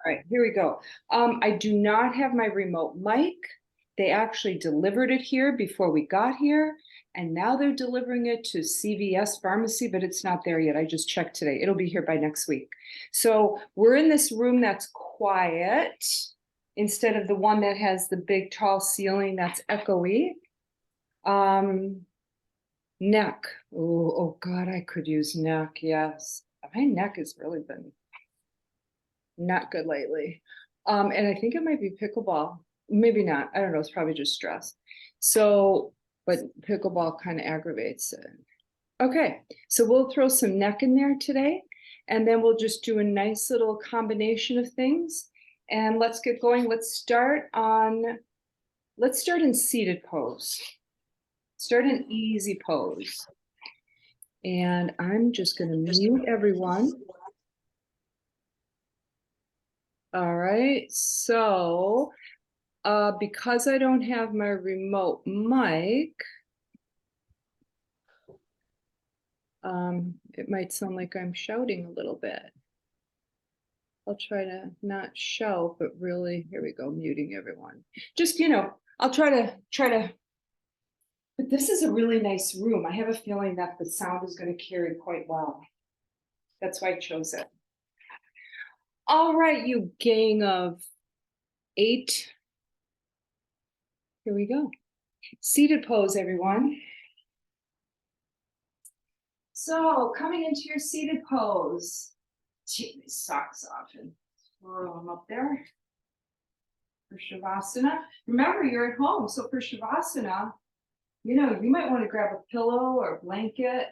right, here we go. I do not have my remote mic. They actually delivered it here before we got here, and now they're delivering it to CVS Pharmacy, but it's not there yet. I just checked today. It'll be here by next week. So we're in this room that's quiet instead of the one that has the big tall ceiling that's echoey. Neck. Oh God, I could use neck. Yes. My neck has really been not good lately. And I think it might be pickleball. Maybe not. I don't know. It's probably just stress. So, but pickleball kind of aggravates it. Okay. So we'll throw some neck in there today, and then we'll just do a nice little combination of things. And let's get going. Let's start in seated pose. Start an easy pose. And I'm just going to mute everyone. All right, so because I don't have my remote mic, it might sound like I'm shouting a little bit. I'll try to not shout, but really, here we go, muting everyone. Just, I'll try to, but this is a really nice room. I have a feeling that the sound is going to carry quite well. That's why I chose it. All right, you gang of 8. Here we go. Seated pose, everyone. So coming into your seated pose, take these socks off and throw them up there for Shavasana. Remember, you're at home, so for Shavasana, you might want to grab a pillow or a blanket.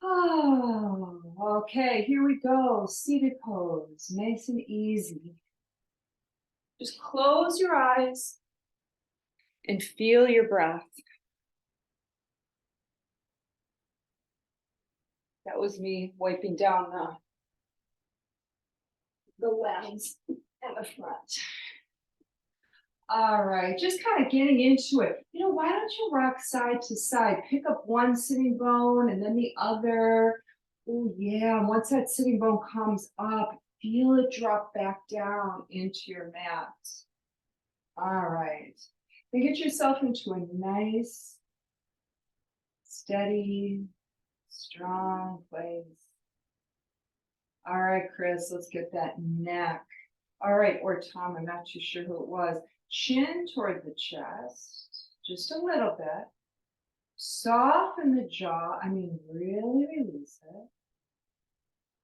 Oh, okay, here we go. Seated pose, nice and easy. Just close your eyes and feel your breath. That was me wiping down the lens and the front. All right, just kind of getting into it. Why don't you rock side to side? Pick up one sitting bone and then the other. Oh yeah, once that sitting bone comes up, feel it drop back down into your mat. All right, then get yourself into a nice, steady, strong place. All right, Chris, let's get that neck. All right, or Tom, I'm not too sure who it was. Chin toward the chest, just a little bit. Soften the jaw, really release it.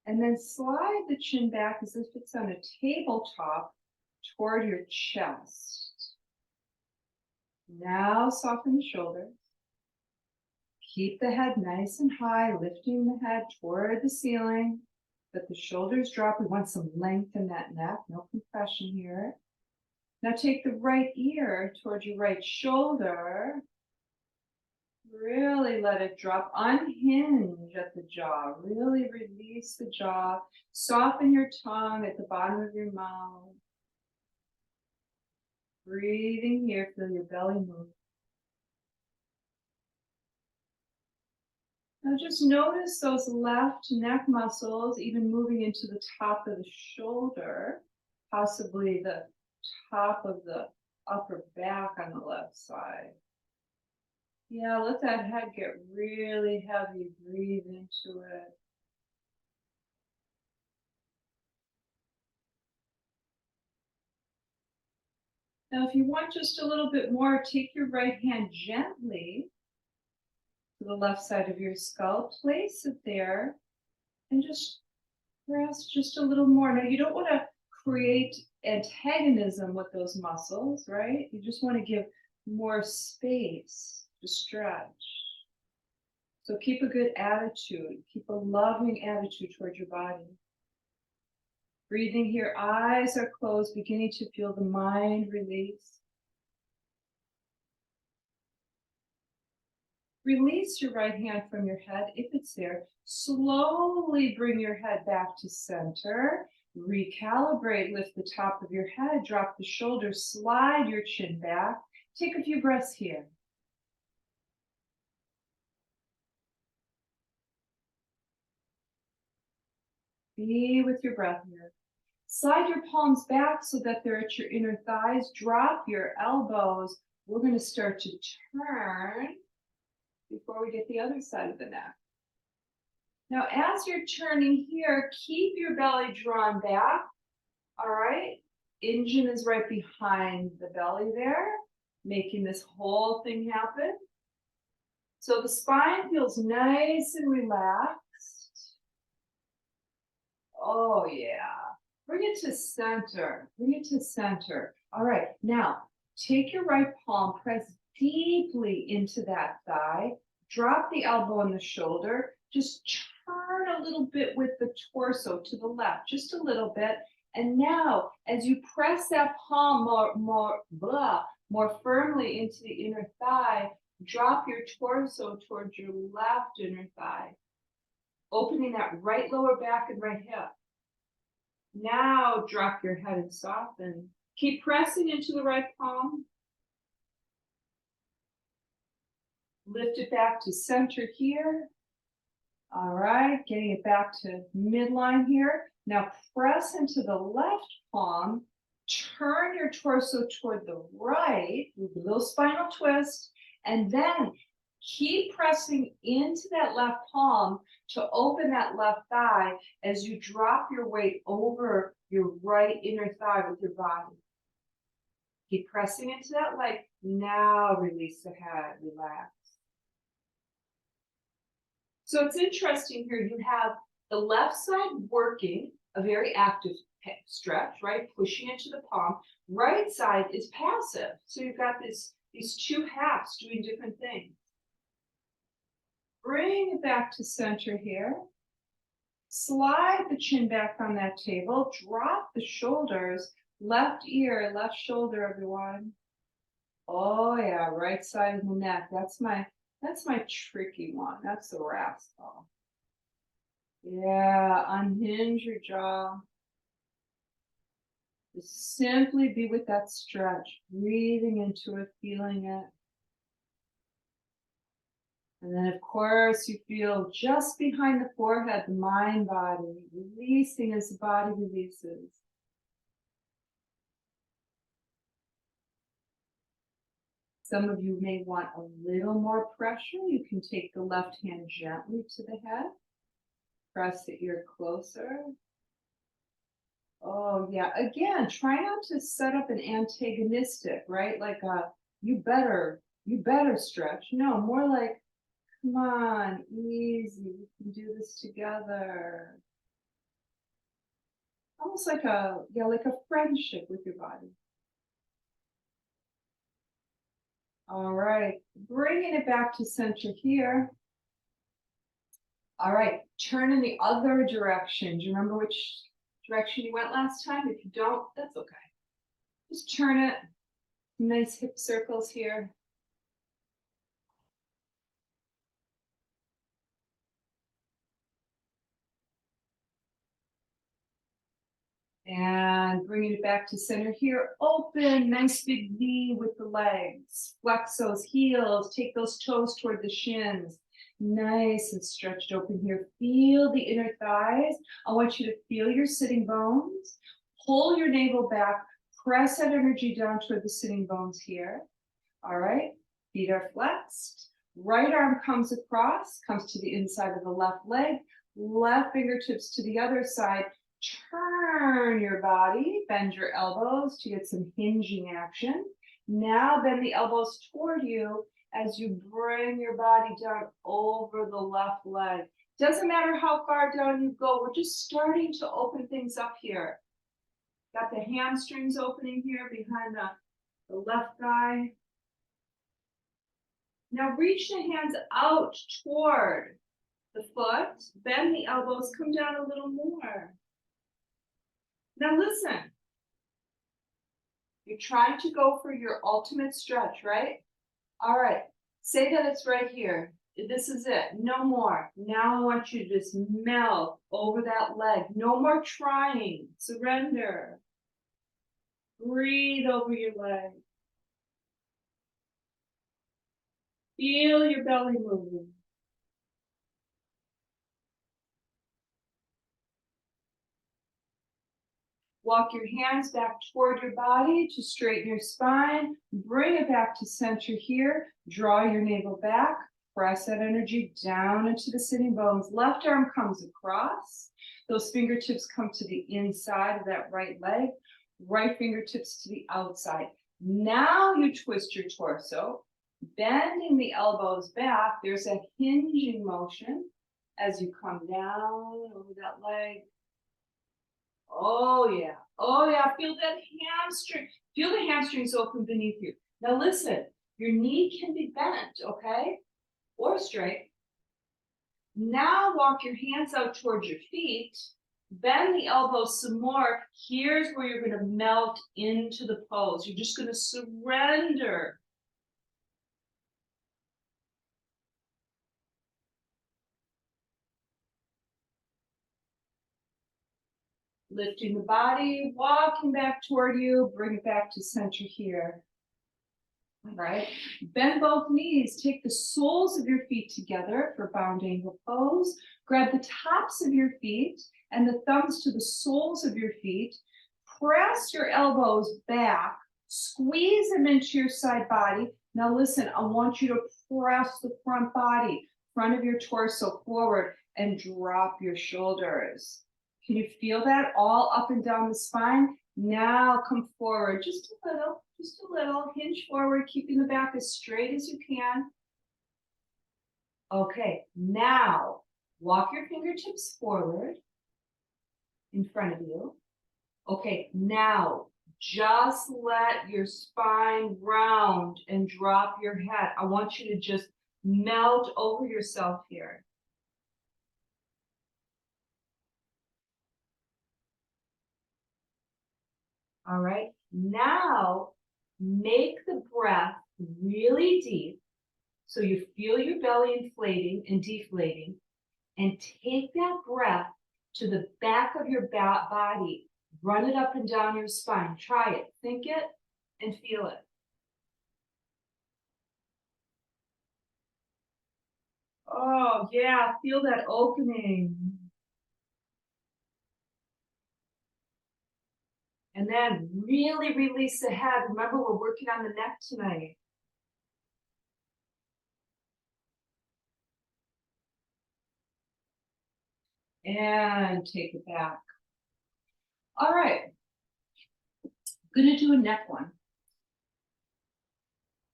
And then slide the chin back as if it's on a tabletop toward your chest. Now soften the shoulders. Keep the head nice and high, lifting the head toward the ceiling. Let the shoulders drop. We want some length in that neck, no compression here. Now take the right ear towards your right shoulder. Really let it drop. Unhinge at the jaw. Really release the jaw. Soften your tongue at the bottom of your mouth. Breathing here, feel your belly move. Now just notice those left neck muscles even moving into the top of the shoulder, possibly the top of the upper back on the left side. Yeah, let that head get really heavy. Breathe into it. Now, if you want just a little bit more, take your right hand gently to the left side of your skull, place it there, and just press just a little more. Now, you don't want to create antagonism with those muscles, right? You just want to give more space to stretch. So keep a good attitude. Keep a loving attitude toward your body. Breathing here, eyes are closed, beginning to feel the mind release. Release your right hand from your head if it's there. Slowly bring your head back to center. Recalibrate, lift the top of your head, drop the shoulders, slide your chin back. Take a few breaths here. Be with your breath here. Slide your palms back so that they're at your inner thighs. Drop your elbows. We're going to start to turn before we get the other side of the neck. Now, as you're turning here, keep your belly drawn back. All right. Engine is right behind the belly there, making this whole thing happen. So the spine feels nice and relaxed. Oh, yeah. Bring it to center. Bring it to center. All right. Now, take your right palm, press deeply into that thigh. Drop the elbow and the shoulder. Just turn a little bit with the torso to the left, just a little bit. And now, as you press that palm more firmly into the inner thigh, drop your torso towards your left inner thigh, opening that right lower back and right hip. Now drop your head and soften. Keep pressing into the right palm. Lift it back to center here. All right, getting it back to midline here. Now press into the left palm. Turn your torso toward the right with a little spinal twist. And then keep pressing into that left palm to open that left thigh as you drop your weight over your right inner thigh with your body. Keep pressing into that leg. Now release the head, relax. So it's interesting here, you have the left side working, a very active stretch, right? Pushing into the palm. Right side is passive. So you've got these two halves doing different things. Bring it back to center here. Slide the chin back on that table. Drop the shoulders. Left ear, left shoulder, everyone. Oh yeah, right side of the neck. That's my tricky one. That's the rascal. Yeah, unhinge your jaw. Just simply be with that stretch, breathing into it, feeling it. And then, of course, you feel just behind the forehead, the mind body, releasing as the body releases. Some of you may want a little more pressure. You can take the left hand gently to the head. Press the ear closer. Oh, yeah. Again, try not to set up an antagonistic, right? Like you better stretch. No, more like, come on, easy. We can do this together. Almost like a friendship with your body. All right, bringing it back to center here. All right, turn in the other direction. Do you remember which direction you went last time? If you don't, that's okay. Just turn it. Nice hip circles here. And bringing it back to center here. Open, nice big V with the legs. Flex those heels. Take those toes toward the shins. Nice and stretched open here. Feel the inner thighs. I want you to feel your sitting bones. Pull your navel back. Press that energy down toward the sitting bones here. All right. Feet are flexed. Right arm comes across, comes to the inside of the left leg. Left fingertips to the other side. Turn your body, bend your elbows to get some hinging action. Now bend the elbows toward you as you bring your body down over the left leg. Doesn't matter how far down you go, we're just starting to open things up here. Got the hamstrings opening here behind the left thigh. Now reach the hands out toward the foot, bend the elbows, come down a little more. Now listen, you're trying to go for your ultimate stretch, right? All right, say that it's right here. This is it, no more. Now I want you to just melt over that leg. No more trying, surrender. Breathe over your leg. Feel your belly moving. Walk your hands back toward your body to straighten your spine. Bring it back to center here. Draw your navel back. Press that energy down into the sitting bones. Left arm comes across. Those fingertips come to the inside of that right leg. Right fingertips to the outside. Now you twist your torso, bending the elbows back. There's a hinging motion as you come down over that leg. Oh yeah. Oh yeah. Feel that hamstring. Feel the hamstrings open beneath you. Now listen, your knee can be bent, okay? Or straight. Now walk your hands out towards your feet. Bend the elbows some more. Here's where you're going to melt into the pose. You're just going to surrender. Lifting the body, walking back toward you, bring it back to center here. All right, bend both knees, take the soles of your feet together for bound angle pose. Grab the tops of your feet and the thumbs to the soles of your feet. Press your elbows back, squeeze them into your side body. Now listen, I want you to press the front body, front of your torso forward and drop your shoulders. Can you feel that all up and down the spine? Now come forward just a little, hinge forward, keeping the back as straight as you can. Okay, now walk your fingertips forward in front of you. Okay, now just let your spine round and drop your head. I want you to just melt over yourself here. All right, now make the breath really deep so you feel your belly inflating and deflating, and take that breath to the back of your body. Run it up and down your spine. Try it, think it, and feel it. Oh, yeah, feel that opening. And then really release the head. Remember, we're working on the neck tonight. And take it back. All right. I'm going to do a neck one.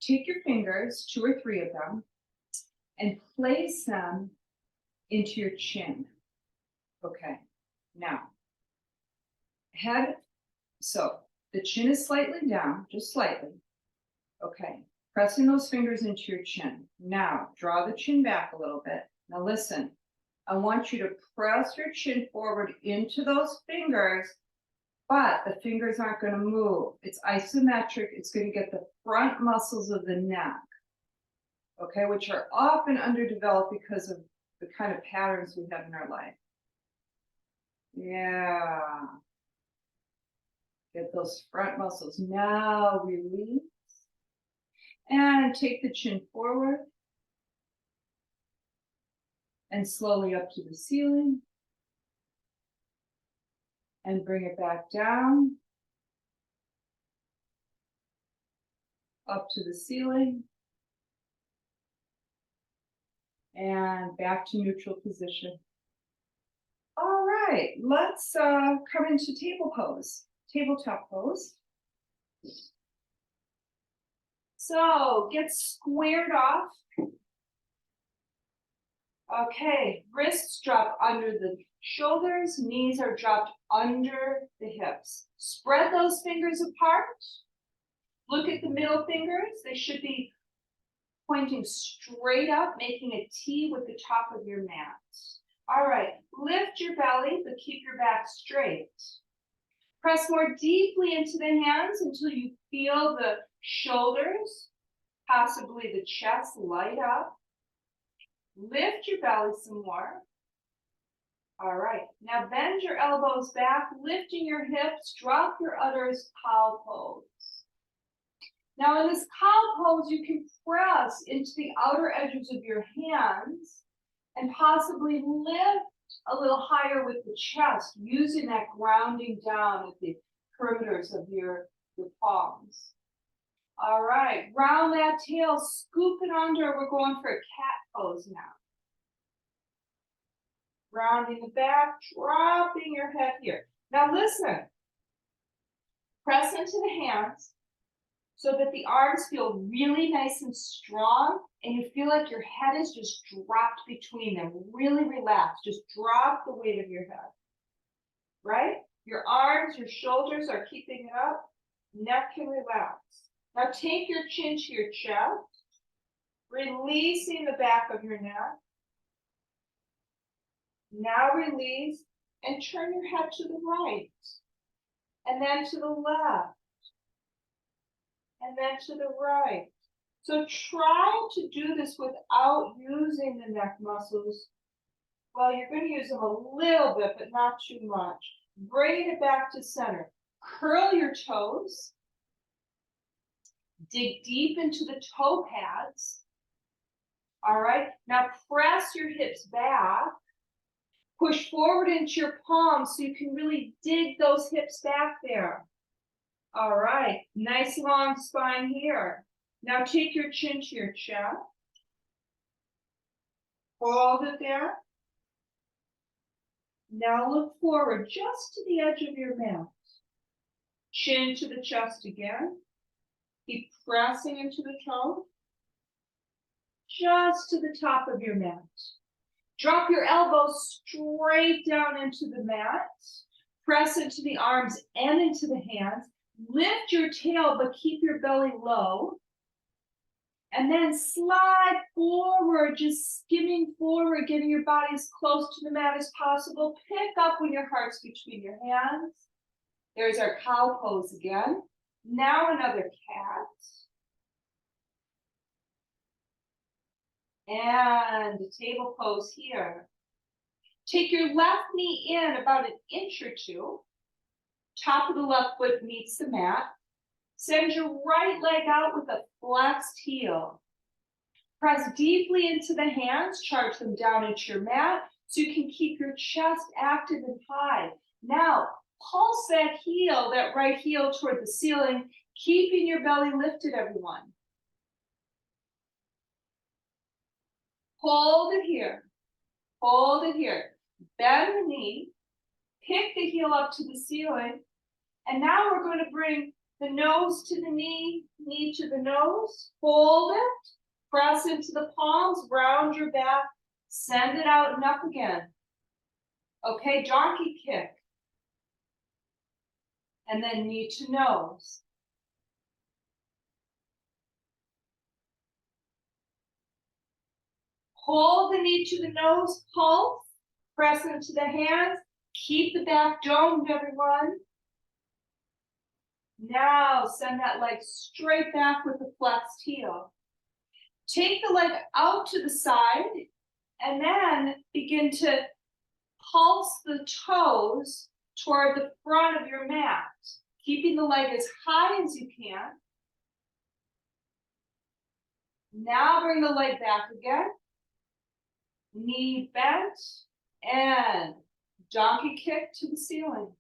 Take your fingers, 2 or 3 of them, and place them into your chin. Okay. Now, head, so the chin is slightly down, just slightly. Okay. Pressing those fingers into your chin. Now, draw the chin back a little bit. Now listen, I want you to press your chin forward into those fingers, but the fingers aren't going to move. It's isometric. It's going to get the front muscles of the neck, okay, which are often underdeveloped because of the kind of patterns we have in our life. Yeah. Get those front muscles. Now release. And take the chin forward. And slowly up to the ceiling. And bring it back down. Up to the ceiling. And back to neutral position. All right, let's come into table pose, tabletop pose. So get squared off. Okay, wrists drop under the shoulders, knees are dropped under the hips. Spread those fingers apart. Look at the middle fingers. They should be pointing straight up, making a T with the top of your mat. All right, lift your belly, but keep your back straight. Press more deeply into the hands until you feel the shoulders, possibly the chest light up. Lift your belly some more. All right, now bend your elbows back, lifting your hips, drop your udders, cow pose. Now in this cow pose, you can press into the outer edges of your hands and possibly lift a little higher with the chest, using that grounding down at the perimeters of your palms. All right, round that tail, scoop it under. We're going for a cat pose now. Rounding the back, dropping your head here. Now listen, press into the hands so that the arms feel really nice and strong, and you feel like your head is just dropped between them. Really relax, just drop the weight of your head, right? Your arms, your shoulders are keeping it up, neck can relax. Now take your chin to your chest, releasing the back of your neck. Now release and turn your head to the right, and then to the left, and then to the right. So try to do this without using the neck muscles. Well, you're going to use them a little bit, but not too much. Bring it back to center. Curl your toes. Dig deep into the toe pads. All right, now press your hips back. Push forward into your palms so you can really dig those hips back there. All right, nice long spine here. Now take your chin to your chest. Hold it there. Now look forward just to the edge of your mat. Chin to the chest again. Keep pressing into the toe. Just to the top of your mat. Drop your elbows straight down into the mat. Press into the arms and into the hands. Lift your tail, but keep your belly low. And then slide forward, just skimming forward, getting your body as close to the mat as possible. Pick up when your heart's between your hands. There's our cow pose again. Now another cat. And a table pose here. Take your left knee in about an inch or two. Top of the left foot meets the mat. Send your right leg out with a flexed heel. Press deeply into the hands, charge them down into your mat so you can keep your chest active and high. Now, pulse that heel, that right heel toward the ceiling, keeping your belly lifted, everyone. Hold it here. Hold it here. Bend the knee. Pick the heel up to the ceiling. And now we're going to bring the nose to the knee, knee to the nose. Hold it. Press into the palms. Round your back. Send it out and up again. Okay, donkey kick. And then knee to nose. Hold the knee to the nose, pulse, press into the hands, keep the back domed, everyone. Now send that leg straight back with the flexed heel. Take the leg out to the side and then begin to pulse the toes toward the front of your mat, keeping the leg as high as you can. Now bring the leg back again. Knee bent and donkey kick to the ceiling.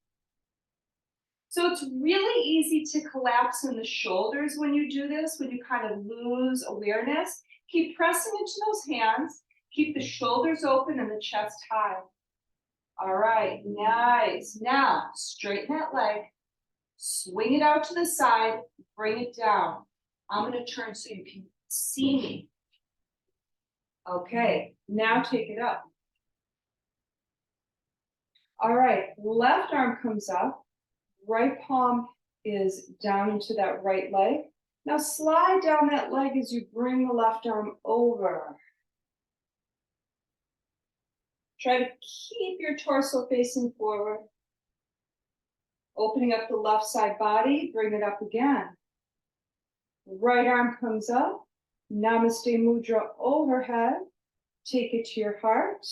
So it's really easy to collapse in the shoulders when you do this, when you kind of lose awareness. Keep pressing into those hands. Keep the shoulders open and the chest high. All right, nice. Now, straighten that leg. Swing it out to the side. Bring it down. I'm going to turn so you can see me. Okay, now take it up. All right, left arm comes up. Right palm is down into that right leg. Now slide down that leg as you bring the left arm over. Try to keep your torso facing forward. Opening up the left side body, bring it up again. Right arm comes up. Namaste Mudra overhead. Take it to your heart.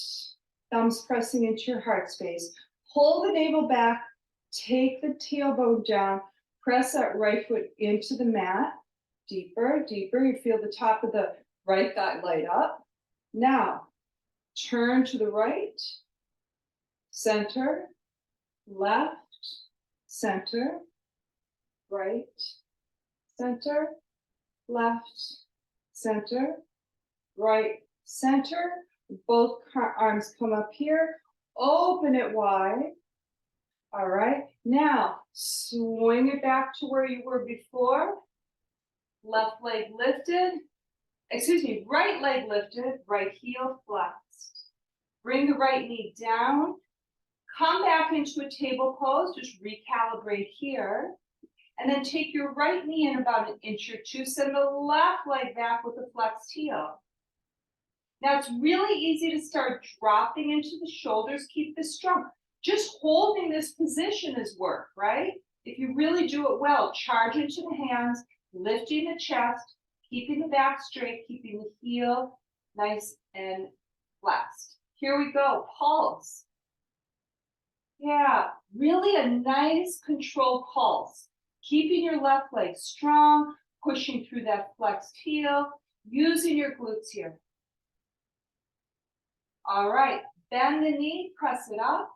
Thumbs pressing into your heart space. Pull the navel back. Take the tailbone down. Press that right foot into the mat. Deeper, deeper. You feel the top of the right thigh light up. Now, turn to the right. center, left, center, right, center, left, center, right, center. Both arms come up here, open it wide. All right, now swing it back to where you were before. Left leg lifted, excuse me, right leg lifted, right heel flexed. Bring the right knee down, come back into a table pose, just recalibrate here. And then take your right knee in about an inch or two, send the left leg back with a flexed heel. Now it's really easy to start dropping into the shoulders, keep this strong. Just holding this position is work, right? If you really do it well, charge into the hands, lifting the chest, keeping the back straight, keeping the heel nice and flexed. Here we go, pulse. Yeah, really a nice controlled pulse. Keeping your left leg strong, pushing through that flexed heel, using your glutes here. All right, bend the knee, press it up.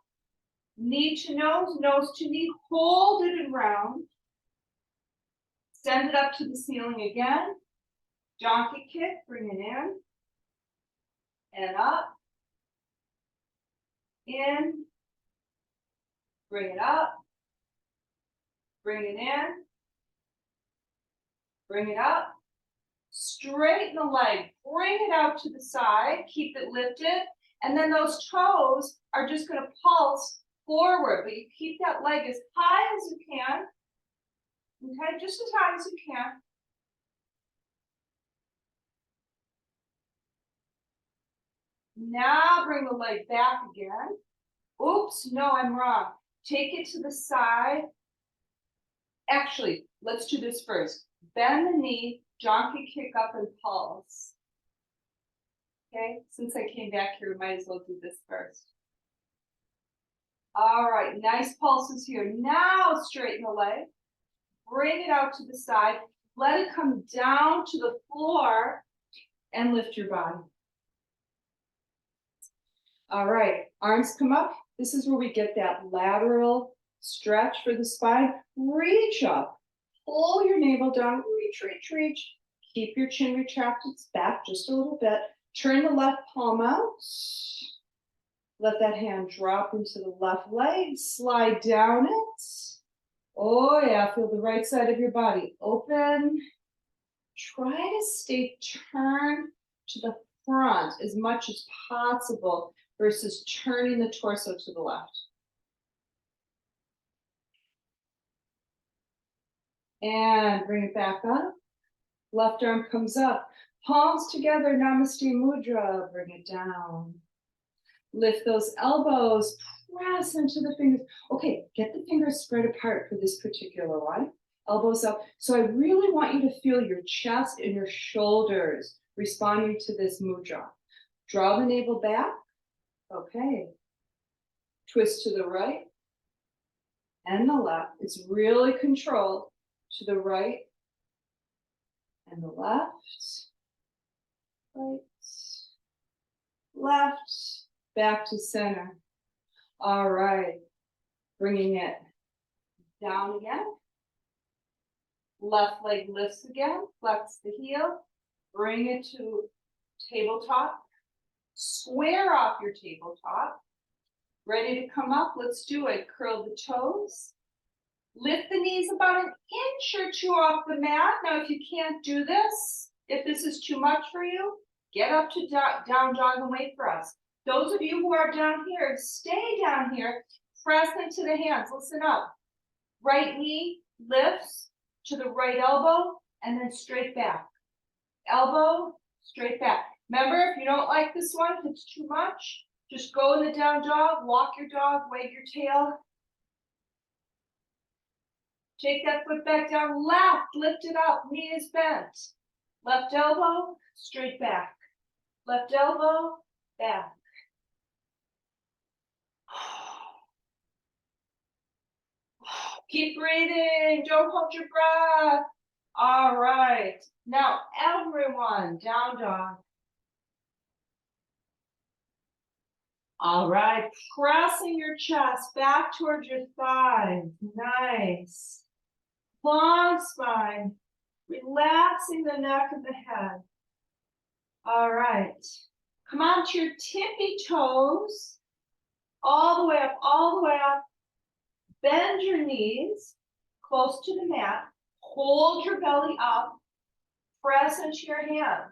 Knee to nose to knee, hold it and round. Send it up to the ceiling again. Donkey kick, bring it in. And up. In. Bring it up. Bring it in. Bring it up. Straighten the leg. Bring it out to the side. Keep it lifted. And then those toes are just going to pulse forward. But you keep that leg as high as you can. Okay, just as high as you can. Now bring the leg back again. Oops, no, I'm wrong. Take it to the side. Actually, let's do this first. Bend the knee, donkey kick up and pulse. Okay, since I came back here, we might as well do this first. All right, nice pulses here. Now straighten the leg. Bring it out to the side. Let it come down to the floor and lift your body. All right, arms come up. This is where we get that lateral stretch for the spine. Reach up, pull your navel down, reach, reach, reach. Keep your chin retracted back just a little bit. Turn the left palm out. Let that hand drop into the left leg. Slide down it. Oh yeah, feel the right side of your body open. Try to stay turned to the front as much as possible versus turning the torso to the left. And bring it back up. Left arm comes up. Palms together, Namaste Mudra. Bring it down. Lift those elbows. Press into the fingers. Okay, get the fingers spread apart for this particular one. Elbows up. So I really want you to feel your chest and your shoulders responding to this mudra. Draw the navel back. Okay. Twist to the right and the left. It's really controlled. To the right and the left. Right. Left. Back to center. All right. Bringing it down again. Left leg lifts again. Flex the heel. Bring it to tabletop. Square off your tabletop. Ready to come up? Let's do it. Curl the toes. Lift the knees about an inch or two off the mat. Now, if you can't do this, if this is too much for you, get up to down dog and wait for us. Those of you who are down here, stay down here. Press into the hands. Listen up. Right knee lifts to the right elbow and then straight back. Elbow, straight back. Remember, if you don't like this one, if it's too much, just go in the down dog, walk your dog, wag your tail. Take that foot back down, left, lift it up, knee is bent. Left elbow, straight back. Left elbow, back. Keep breathing, don't hold your breath. All right, now everyone, down dog. All right, pressing your chest back towards your thighs. Nice. Long spine, relaxing the neck and the head. All right, come on to your tippy toes, all the way up, all the way up. Bend your knees close to the mat. Hold your belly up. Press into your hands.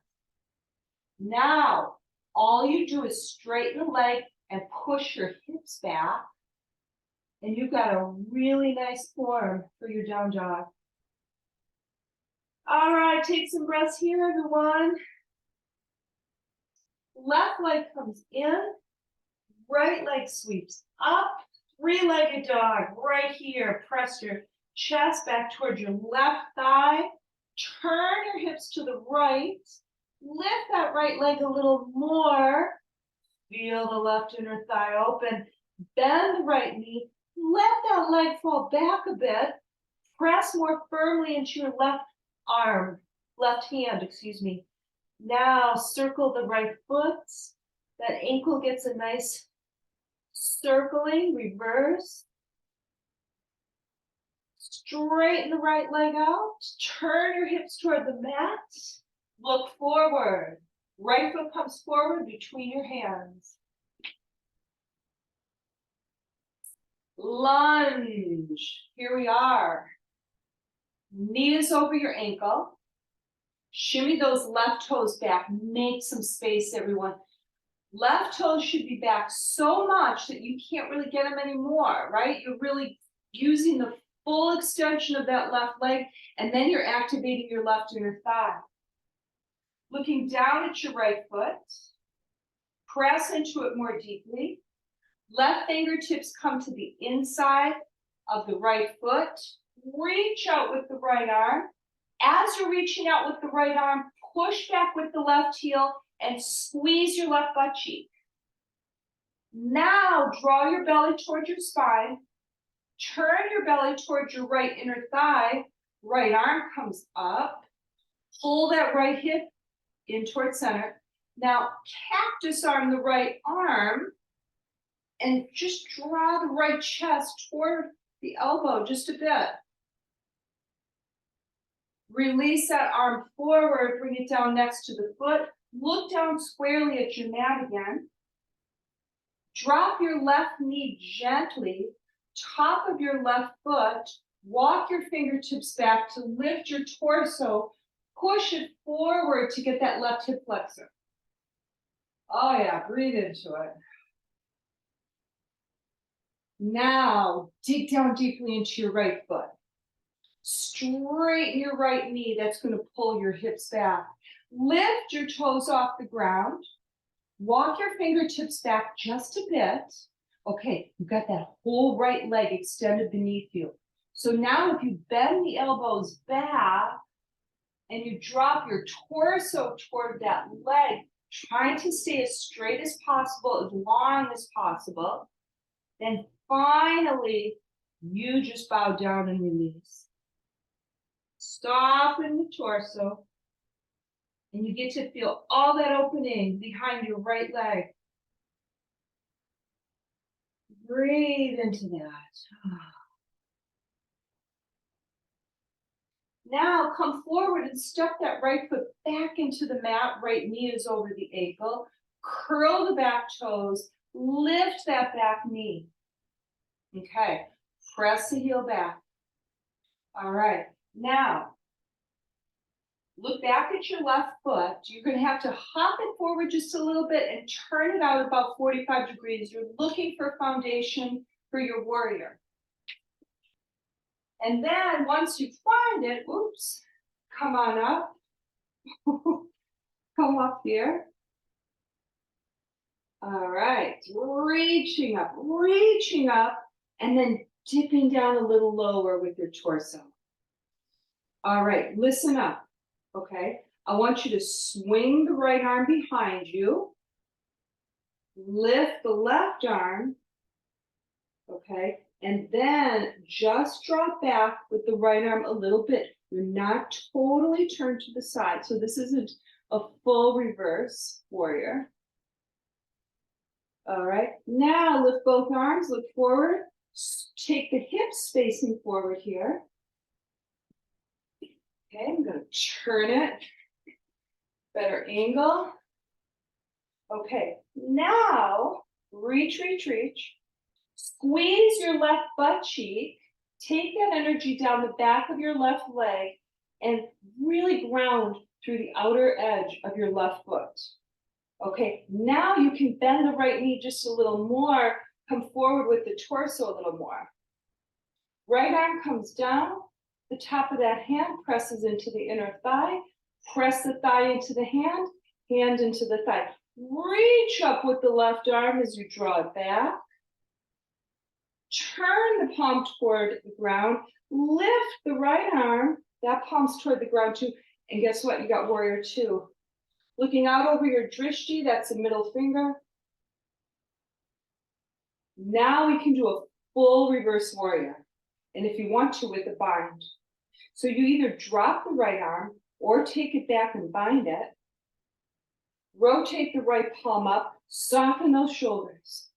Now, all you do is straighten the leg and push your hips back. And you've got a really nice form for your down dog. All right, take some breaths here, everyone. Left leg comes in, right leg sweeps up, three-legged dog right here. Press your chest back towards your left thigh. Turn your hips to the right. Lift that right leg a little more. Feel the left inner thigh open. Bend the right knee. Let that leg fall back a bit. Press more firmly into your left hand, excuse me. Now circle the right foot. That ankle gets a nice circling, reverse. Straighten the right leg out. Turn your hips toward the mat. Look forward. Right foot comes forward between your hands. Lunge. Here we are. Knee is over your ankle. Shimmy those left toes back. Make some space, everyone. Left toes should be back so much that you can't really get them anymore, right? You're really using the full extension of that left leg, and then you're activating your left inner thigh. Looking down at your right foot. Press into it more deeply. Left fingertips come to the inside of the right foot. Reach out with the right arm. As you're reaching out with the right arm, push back with the left heel and squeeze your left butt cheek. Now draw your belly towards your spine. Turn your belly towards your right inner thigh. Right arm comes up. Pull that right hip in towards center. Now cactus arm the right arm and just draw the right chest toward the elbow just a bit. Release that arm forward, bring it down next to the foot. Look down squarely at your mat again. Drop your left knee gently, top of your left foot. Walk your fingertips back to lift your torso. Push it forward to get that left hip flexor. Oh yeah, breathe into it. Now, dig down deeply into your right foot. Straighten your right knee. That's going to pull your hips back. Lift your toes off the ground. Walk your fingertips back just a bit. Okay, you've got that whole right leg extended beneath you. So now if you bend the elbows back and you drop your torso toward that leg, trying to stay as straight as possible, as long as possible, then finally, you just bow down and release. Soften the torso. And you get to feel all that opening behind your right leg. Breathe into that. Now come forward and step that right foot back into the mat. Right knee is over the ankle. Curl the back toes. Lift that back knee. Okay, press the heel back. All right, now look back at your left foot. You're going to have to hop it forward just a little bit and turn it out about 45 degrees. You're looking for foundation for your warrior. And then once you find it, oops, come on up. Come up here. All right, reaching up, and then dipping down a little lower with your torso. All right, listen up, okay? I want you to swing the right arm behind you. Lift the left arm, okay? And then just drop back with the right arm a little bit. You're not totally turned to the side. So this isn't a full reverse warrior. All right, now lift both arms, look forward, take the hips facing forward here. Okay, I'm gonna turn it, better angle. Okay, now reach, reach, reach. Squeeze your left butt cheek, take that energy down the back of your left leg and really ground through the outer edge of your left foot. Okay, now you can bend the right knee just a little more, come forward with the torso a little more. Right arm comes down, the top of that hand presses into the inner thigh, press the thigh into the hand into the thigh. Reach up with the left arm as you draw it back. Turn the palm toward the ground, lift the right arm, that palm's toward the ground too, and guess what? You got warrior two. Looking out over your drishti, that's the middle finger. Now we can do a full reverse warrior. And if you want to, with a bind. So you either drop the right arm or take it back and bind it. Rotate the right palm up, soften those shoulders.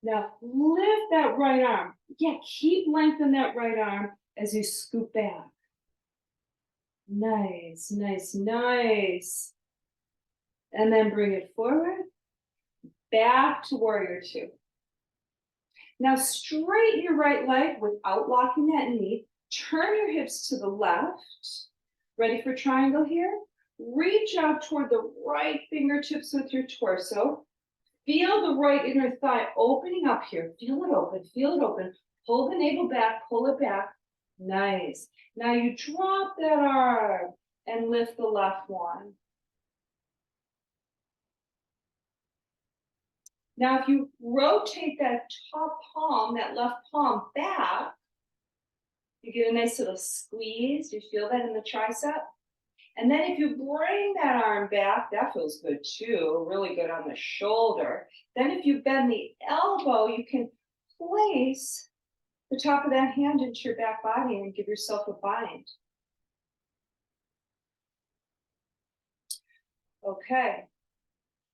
Now lift that right arm. Yeah, keep lengthening that right arm as you scoop back. Nice, nice, nice. And then bring it forward, back to warrior two. Now straighten your right leg without locking that knee. Turn your hips to the left. Ready for triangle here? Reach out toward the right fingertips with your torso. Feel the right inner thigh opening up here. Feel it open, feel it open. Pull the navel back, pull it back. Nice. Now you drop that arm and lift the left one. Now, if you rotate that top palm, that left palm back, you get a nice little squeeze. You feel that in the tricep? And then if you bring that arm back, that feels good too, really good on the shoulder. Then if you bend the elbow, you can place the top of that hand into your back body and give yourself a bind. Okay,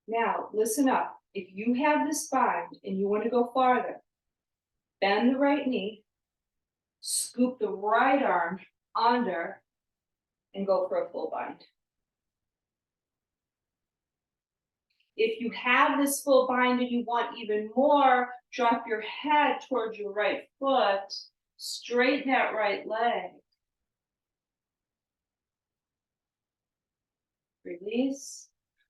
now listen up. If you have this bind and you want to go farther, bend the right knee, scoop the right arm under, and go for a full bind. If you have this full bind and you want even more, drop your head towards your right foot, straighten that right leg. Release.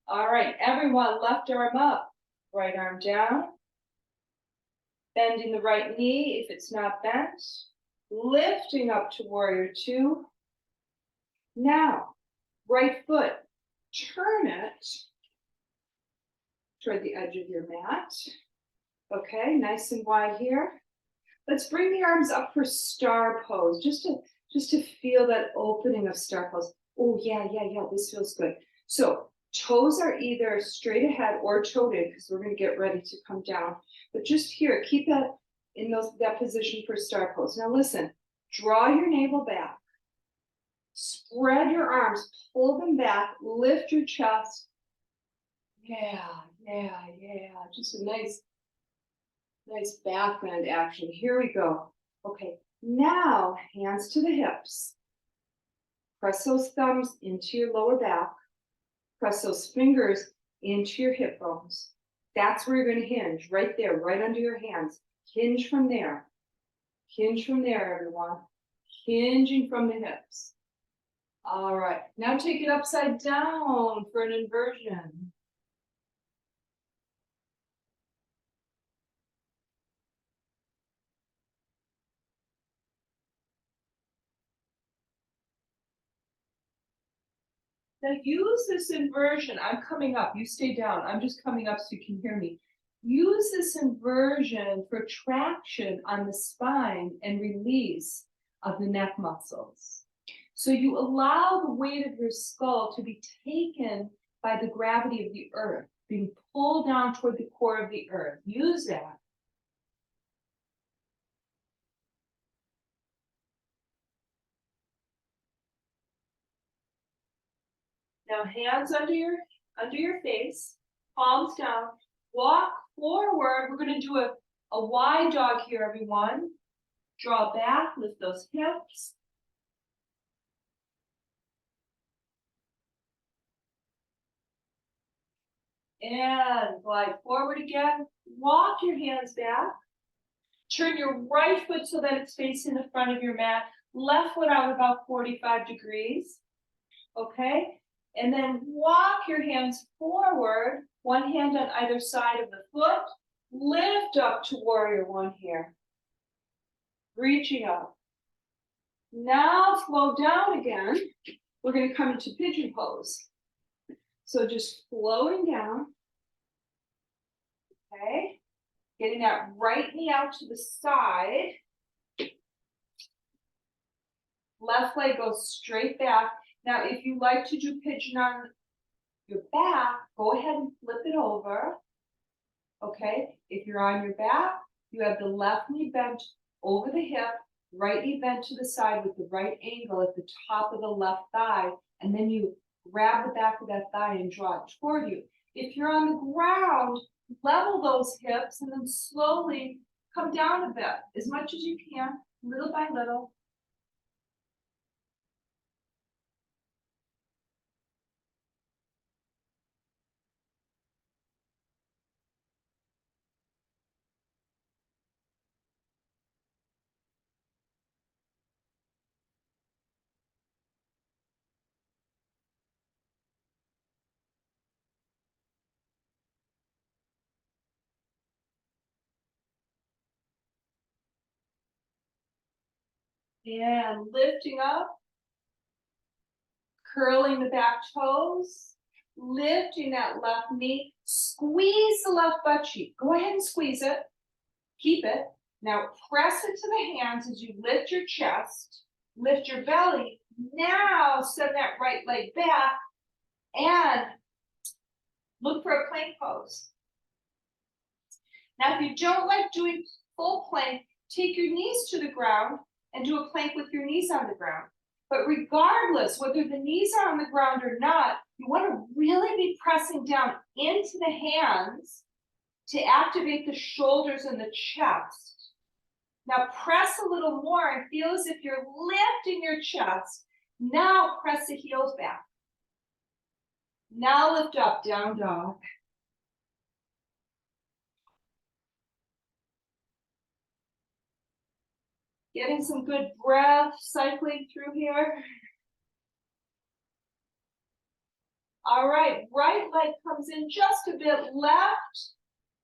All right, everyone, left arm up, right arm down. Bending the right knee if it's not bent. Lifting up to warrior two. Now, right foot, turn it toward the edge of your mat. Okay, nice and wide here. Let's bring the arms up for star pose, just to feel that opening of star pose. Oh yeah, this feels good. So toes are either straight ahead or toed in because we're going to get ready to come down. But just here, keep that in that position for star pose. Now listen, draw your navel back. Spread your arms, pull them back, lift your chest. Yeah. Just a nice back bend action. Here we go. Okay, now hands to the hips. Press those thumbs into your lower back. Press those fingers into your hip bones. That's where you're going to hinge, right there, right under your hands. Hinge from there. Hinge from there, everyone. Hinging from the hips. All right, now take it upside down for an inversion. Now use this inversion. I'm coming up. You stay down. I'm just coming up so you can hear me. Use this inversion for traction on the spine and release of the neck muscles. So you allow the weight of your skull to be taken by the gravity of the earth, being pulled down toward the core of the earth. Use that. Now hands under your face, palms down, walk forward. We're gonna do a wide dog here, everyone. Draw back, lift those hips. And glide forward again. Walk your hands back. Turn your right foot so that it's facing the front of your mat. Left foot out about 45 degrees. Okay? And then walk your hands forward. One hand on either side of the foot. Lift up to warrior one here. Reaching up. Now slow down again. We're going to come into pigeon pose. So just flowing down. Okay. Getting that right knee out to the side. Left leg goes straight back. Now, if you like to do pigeon on your back, go ahead and flip it over. Okay. If you're on your back, you have the left knee bent over the hip, right knee bent to the side with the right angle at the top of the left thigh, and then you grab the back of that thigh and draw it toward you. If you're on the ground, level those hips and then slowly come down a bit, as much as you can, little by little. And lifting up, curling the back toes, lifting that left knee, squeeze the left butt cheek. Go ahead and squeeze it, keep it. Now press it to the hands as you lift your chest, lift your belly. Now send that right leg back and look for a plank pose. Now if you don't like doing full plank, take your knees to the ground and do a plank with your knees on the ground. But regardless, whether the knees are on the ground or not, you want to really be pressing down into the hands to activate the shoulders and the chest. Now press a little more and feel as if you're lifting your chest. Now press the heels back. Now lift up, down dog. Getting some good breath cycling through here. All right, right leg comes in just a bit left,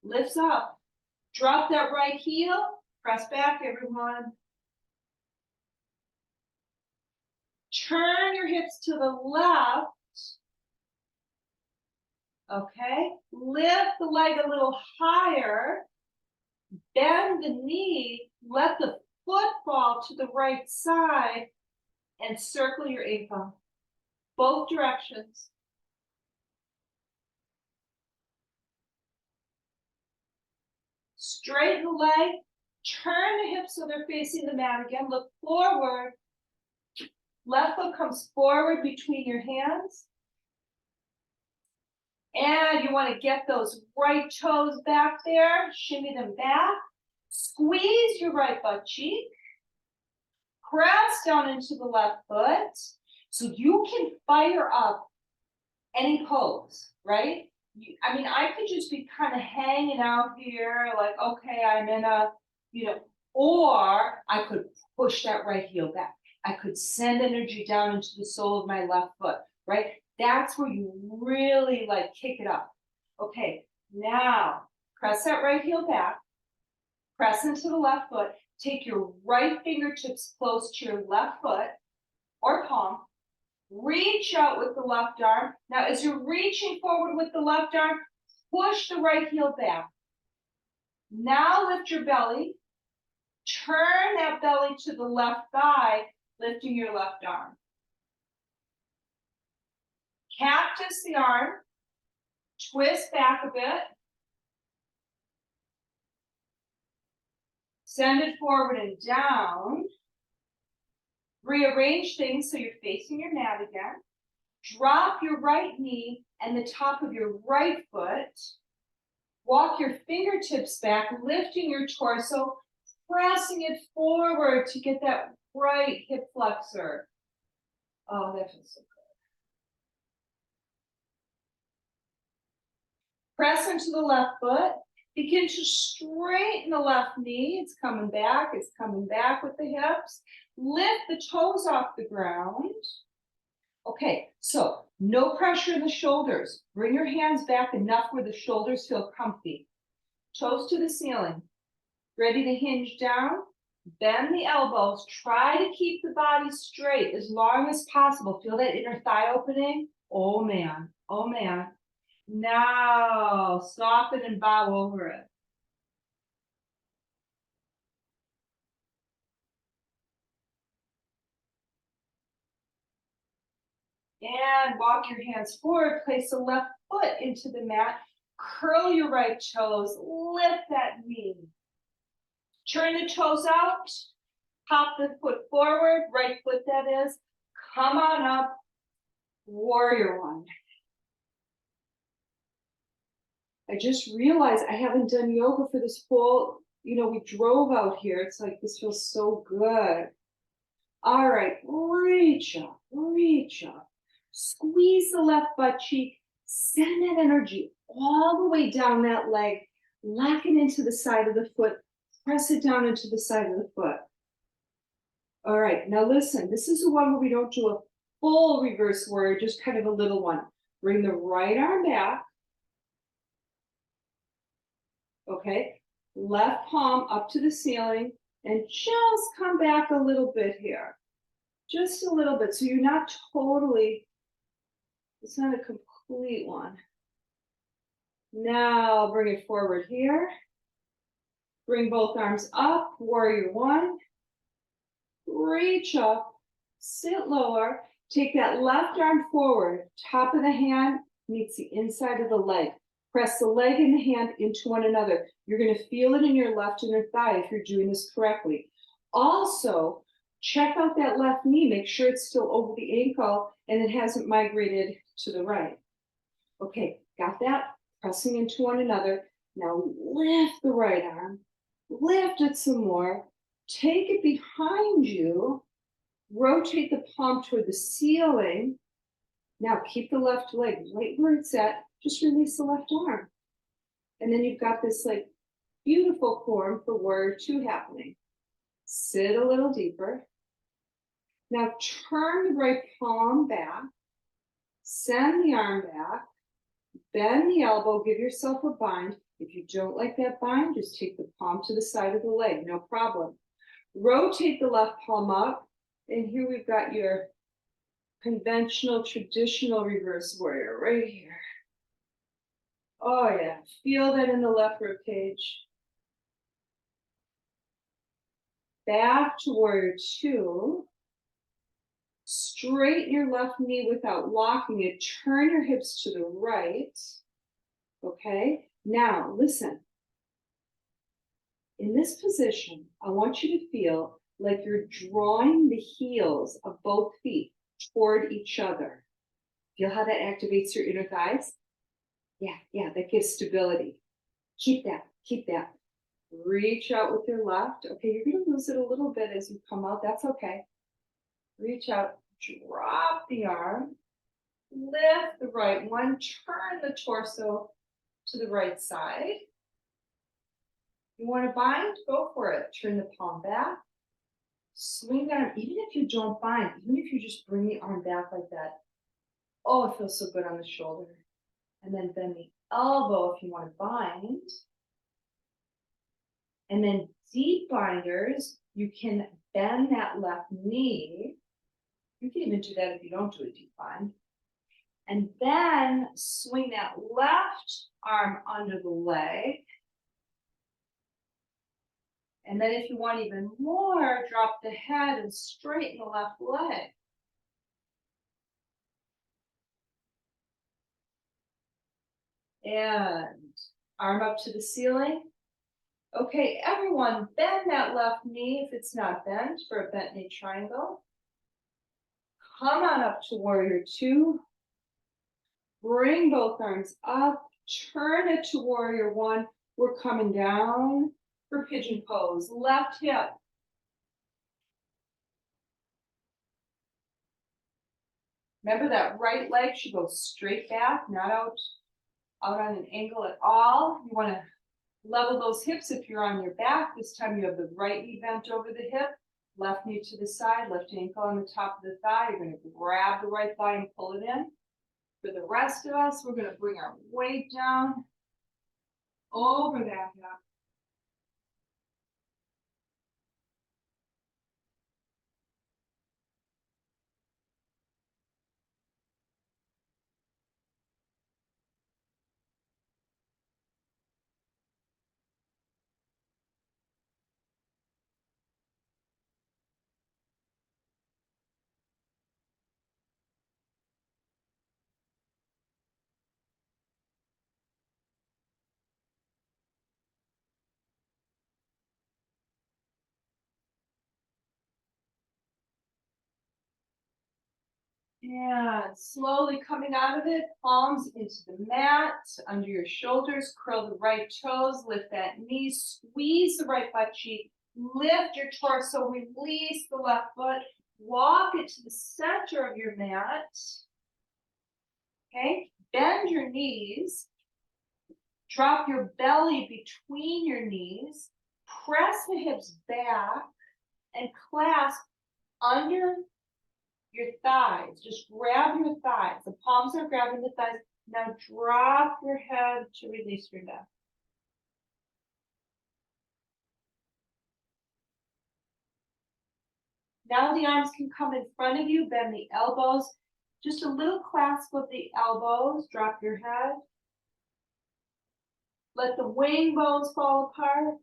lifts up. Drop that right heel, press back, everyone. Turn your hips to the left. Okay, lift the leg a little higher. Bend the knee, let the foot fall to the right side, and circle your ankle. Both directions. Straighten the leg, turn the hips so they're facing the mat again. Look forward. Left foot comes forward between your hands. And you want to get those right toes back there. Shimmy them back. Squeeze your right butt cheek. Press down into the left foot. So you can fire up any pose, right? I could just be kind of hanging out here, like, okay, I'm in a, or I could push that right heel back. I could send energy down into the sole of my left foot, right? That's where you really like kick it up. Okay, now press that right heel back, press into the left foot, take your right fingertips close to your left foot or palm, reach out with the left arm. Now, as you're reaching forward with the left arm, push the right heel back. Now lift your belly, turn that belly to the left thigh, lifting your left arm. Cactus the arm, twist back a bit. Send it forward and down. Rearrange things so you're facing your mat again. Drop your right knee and the top of your right foot. Walk your fingertips back, lifting your torso, pressing it forward to get that right hip flexor. Oh, that feels so good. Press into the left foot. Begin to straighten the left knee. It's coming back with the hips. Lift the toes off the ground. Okay, so no pressure in the shoulders. Bring your hands back enough where the shoulders feel comfy. Toes to the ceiling. Ready to hinge down? Bend the elbows. Try to keep the body straight as long as possible. Feel that inner thigh opening? Oh man, oh man. Now soften and bow over it. And walk your hands forward, place the left foot into the mat, curl your right toes, lift that knee. Turn the toes out, pop the foot forward, right foot that is, come on up, warrior one. I just realized I haven't done yoga for this whole, we drove out here. It's like, this feels so good. All right, reach up, reach up. Squeeze the left butt cheek, send that energy all the way down that leg, lock it into the side of the foot, press it down into the side of the foot. All right, now listen, this is the one where we don't do a full reverse warrior, just kind of a little one. Bring the right arm back. Okay, left palm up to the ceiling and just come back a little bit here. Just a little bit, so you're not totally, it's not a complete one. Now bring it forward here. Bring both arms up, warrior one. Reach up, sit lower. Take that left arm forward. Top of the hand meets the inside of the leg. Press the leg and the hand into one another. You're going to feel it in your left inner thigh if you're doing this correctly. Also, check out that left knee. Make sure it's still over the ankle and it hasn't migrated to the right. Okay, got that? Pressing into one another. Now lift the right arm. Lift it some more. Take it behind you. Rotate the palm toward the ceiling. Now keep the left leg right where it's at. Just release the left arm. And then you've got this like beautiful form for warrior two happening. Sit a little deeper. Now turn the right palm back. Send the arm back. Bend the elbow. Give yourself a bind. If you don't like that bind, just take the palm to the side of the leg. No problem. Rotate the left palm up. And here we've got your conventional, traditional reverse warrior right here. Oh yeah, feel that in the left rib cage. Back to warrior two. Straighten your left knee without locking it. Turn your hips to the right. Okay, now listen. In this position, I want you to feel like you're drawing the heels of both feet toward each other. Feel how that activates your inner thighs? Yeah, that gives stability. Keep that. Reach out with your left. Okay, you're gonna lose it a little bit as you come out. That's okay. Reach out, drop the arm, lift the right one, turn the torso to the right side. You want to bind? Go for it. Turn the palm back. Swing that arm. Even if you don't bind, even if you just bring the arm back like that, oh, it feels so good on the shoulder. And then bend the elbow if you want to bind. And then deep binders, you can bend that left knee. You can even do that if you don't do a deep bind. And then swing that left arm under the leg. And then if you want even more, drop the head and straighten the left leg. And arm up to the ceiling. Okay, everyone, bend that left knee if it's not bent for a bent knee triangle. Come on up to warrior two. Bring both arms up, Turn it to warrior one. We're coming down for pigeon pose. Left hip. Remember that right leg should go straight back, not out on an angle at all. You want to level those hips if you're on your back. This time you have the right knee bent over the hip, left knee to the side, left ankle on the top of the thigh. You're going to grab the right thigh and pull it in. For the rest of us, we're going to bring our weight down over that hip. And slowly coming out of it, palms into the mat, under your shoulders, curl the right toes, lift that knee, squeeze the right butt cheek, lift your torso, release the left foot, walk it to the center of your mat. Okay, bend your knees, drop your belly between your knees, press the hips back, and clasp under your thighs. Just grab your thighs. The palms are grabbing the thighs. Now drop your head to release your neck. Now the arms can come in front of you. Bend the elbows. Just a little clasp of the elbows. Drop your head. Let the wing bones fall apart.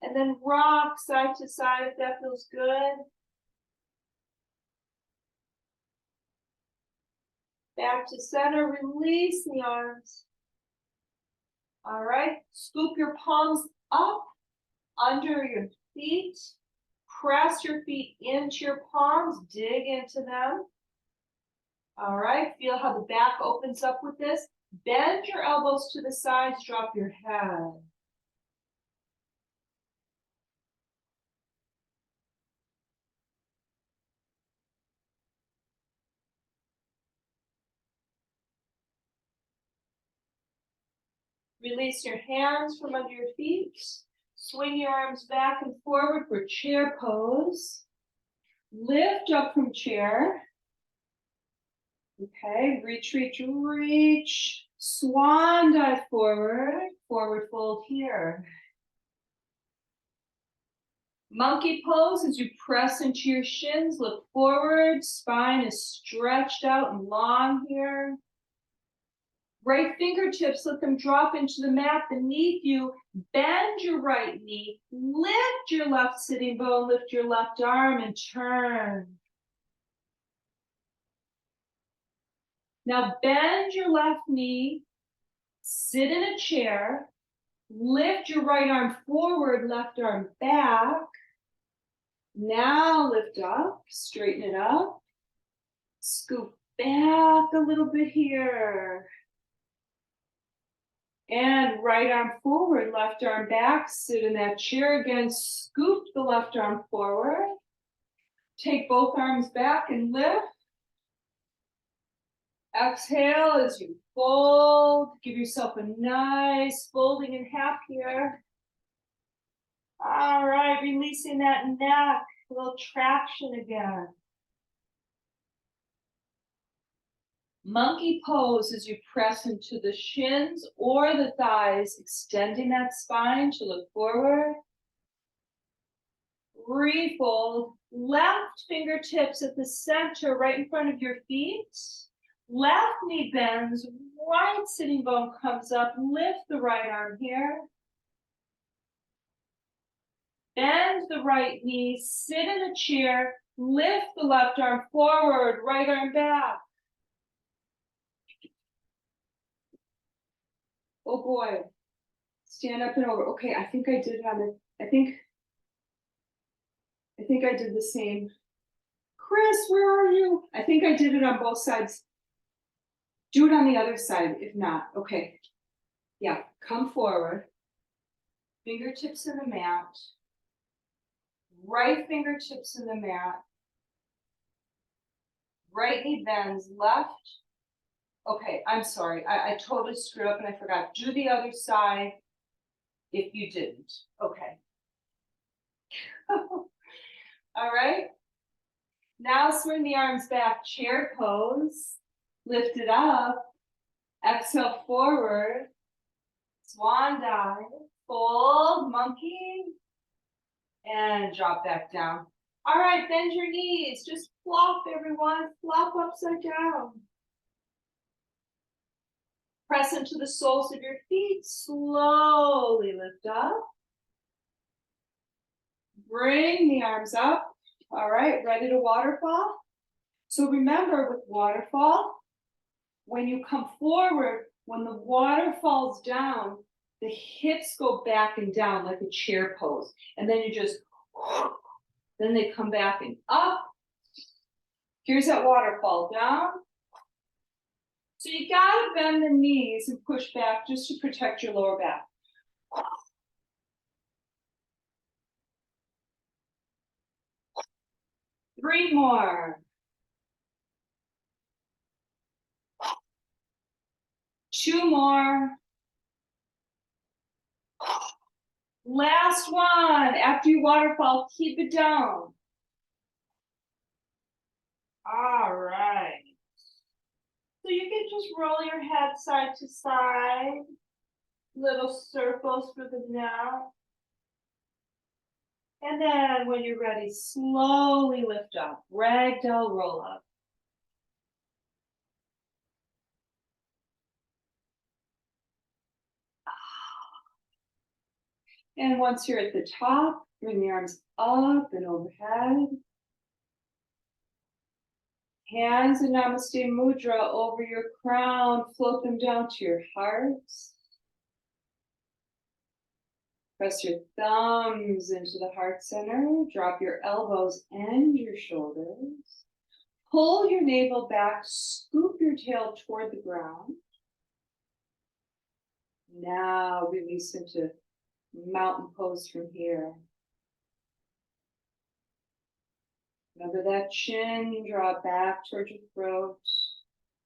And then rock side to side if that feels good. Back to center, release the arms. All right, scoop your palms up under your feet. Press your feet into your palms, dig into them. All right, feel how the back opens up with this. Bend your elbows to the sides, drop your head. Release your hands from under your feet. Swing your arms back and forward for chair pose. Lift up from chair. Okay, reach, reach, reach. Swan dive forward. Forward fold here. Monkey pose as you press into your shins. Look forward. Spine is stretched out and long here. Right fingertips, let them drop into the mat beneath you. Bend your right knee. Lift your left sitting bone. Lift your left arm and turn. Now bend your left knee. Sit in a chair. Lift your right arm forward, left arm back. Now lift up, straighten it up. Scoop back a little bit here. And right arm forward, left arm back. Sit in that chair again. Scoop the left arm forward. Take both arms back and lift. Exhale as you fold. Give yourself a nice folding in half here. All right, releasing that neck. A little traction again. Monkey pose as you press into the shins or the thighs, extending that spine to look forward. Refold. Left fingertips at the center, right in front of your feet. Left knee bends, right sitting bone comes up. Lift the right arm here. Bend the right knee, sit in a chair. Lift the left arm forward, right arm back. Oh boy. Stand up and over. Okay, I think I did have it. I think I did the same. Chris, where are you? I think I did it on both sides. Do it on the other side, if not, okay. Yeah, come forward. Fingertips in the mat. Right fingertips in the mat. Right knee bends, left. Okay, I'm sorry, I totally screwed up and I forgot. Do the other side if you didn't, okay. All right. Now swing the arms back, chair pose. Lift it up. Exhale forward. Swan dive. Fold, monkey. And drop back down. All right, bend your knees. Just flop, everyone. Flop upside down. Press into the soles of your feet. Slowly lift up. Bring the arms up. All right, ready to waterfall? So remember with waterfall, when you come forward, when the water falls down, the hips go back and down like a chair pose. And then you just, then they come back and up. Here's that waterfall down. So you gotta bend the knees and push back just to protect your lower back. 3 more. 2 more. Last one. After you waterfall, keep it down. All right. So you can just roll your head side to side. Little circles for the neck. And then when you're ready, slowly lift up. Ragdoll roll up. And once you're at the top, bring the arms up and overhead. Hands in Namaste Mudra over your crown. Float them down to your heart. Press your thumbs into the heart center. Drop your elbows and your shoulders. Pull your navel back. Scoop your tail toward the ground. Now release into mountain pose from here. Remember that chin, draw back towards your throat.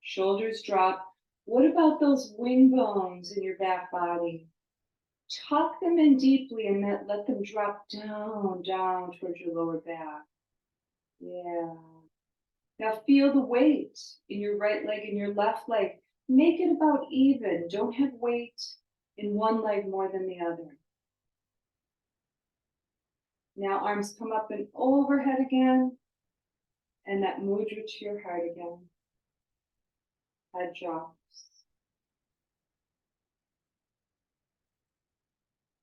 Shoulders drop. What about those wing bones in your back body? Tuck them in deeply and let them drop down towards your lower back. Yeah. Now feel the weight in your right leg and your left leg. Make it about even. Don't have weight in one leg more than the other. Now arms come up and overhead again. And that mudra to your heart again. Head drops.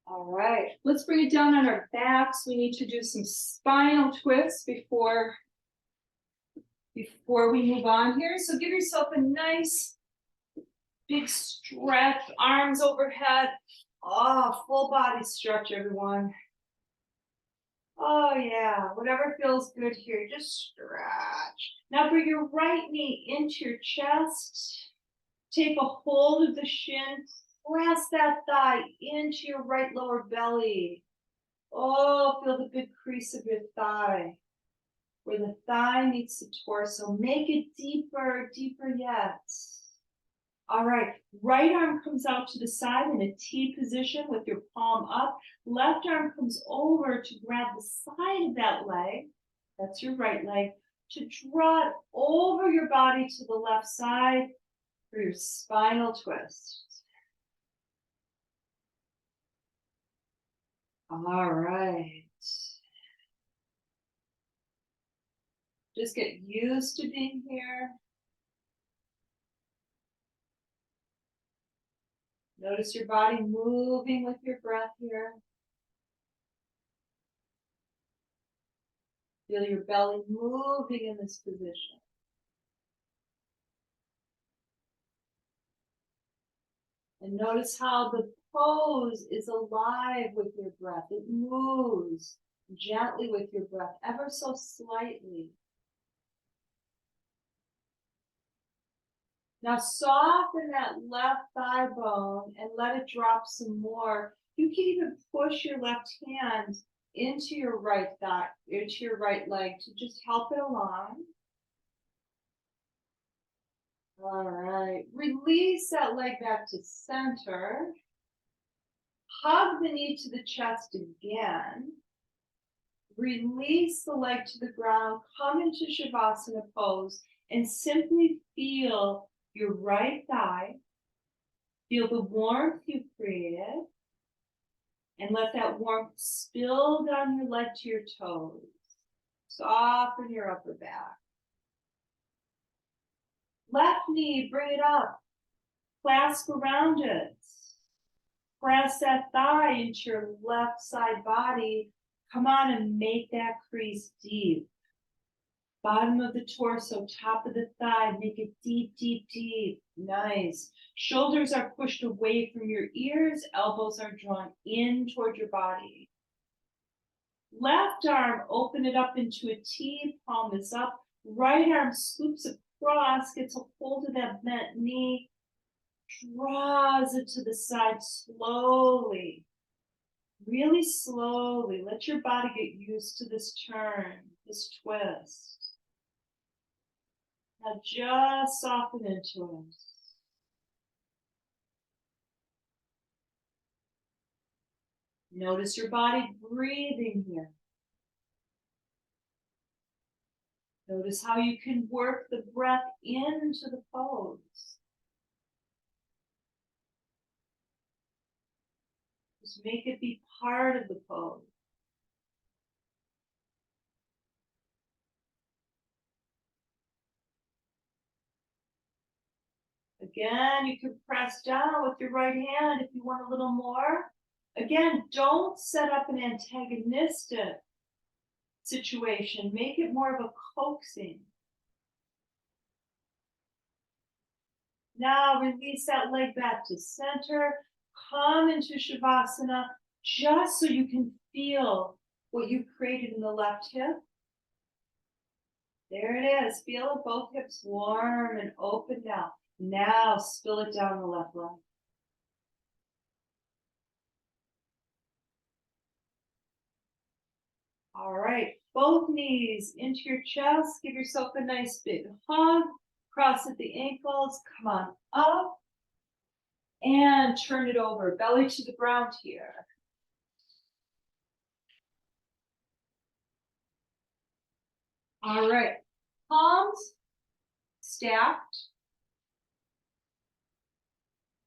All right, let's bring it down on our backs. We need to do some spinal twists before we move on here. So give yourself a nice big stretch, arms overhead. Oh, full body stretch, everyone. Oh yeah, whatever feels good here, just stretch. Now bring your right knee into your chest. Take a hold of the shin. Press that thigh into your right lower belly. Oh, feel the big crease of your thigh. Where the thigh meets the torso. Make it deeper, deeper yet. All right, right arm comes out to the side in a T position with your palm up. Left arm comes over to grab the side of that leg. That's your right leg. To draw it over your body to the left side for your spinal twist. All right. Just get used to being here. Notice your body moving with your breath here. Feel your belly moving in this position. And notice how the pose is alive with your breath. It moves gently with your breath, ever so slightly. Now soften that left thigh bone and let it drop some more. You can even push your left hand into your right thigh, into your right leg to just help it along. All right, release that leg back to center. Hug the knee to the chest again. Release the leg to the ground, come into Shavasana pose, and simply feel your right thigh. Feel the warmth you created, and let that warmth spill down your leg to your toes. Soften your upper back. Left knee, bring it up. Clasp around it. Press that thigh into your left side body. Come on and make that crease deep. Bottom of the torso, top of the thigh, make it deep, deep, deep. Nice. Shoulders are pushed away from your ears, elbows are drawn in toward your body. Left arm, open it up into a T, palm is up. Right arm scoops across, gets a hold of that bent knee, draws it to the side slowly. Really slowly. Let your body get used to this turn, this twist. Now just soften into it. Notice your body breathing here. Notice how you can work the breath into the pose. Just make it be part of the pose. Again, you can press down with your right hand if you want a little more. Again, don't set up an antagonistic situation. Make it more of a coaxing. Now release that leg back to center. Come into Shavasana just so you can feel what you created in the left hip. There it is. Feel it, both hips warm and open now. Now spill it down the left leg. All right, both knees into your chest. Give yourself a nice big hug. Cross at the ankles. Come on up. And turn it over. Belly to the ground here. All right, palms stacked.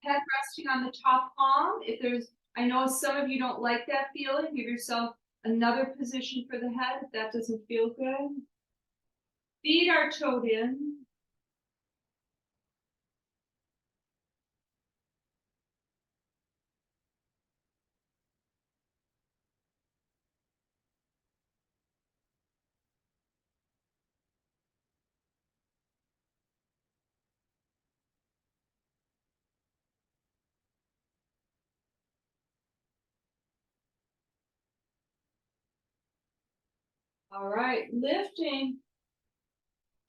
Head resting on the top palm. I know some of you don't like that feeling. Give yourself another position for the head if that doesn't feel good. Feet are toed in. All right, lifting,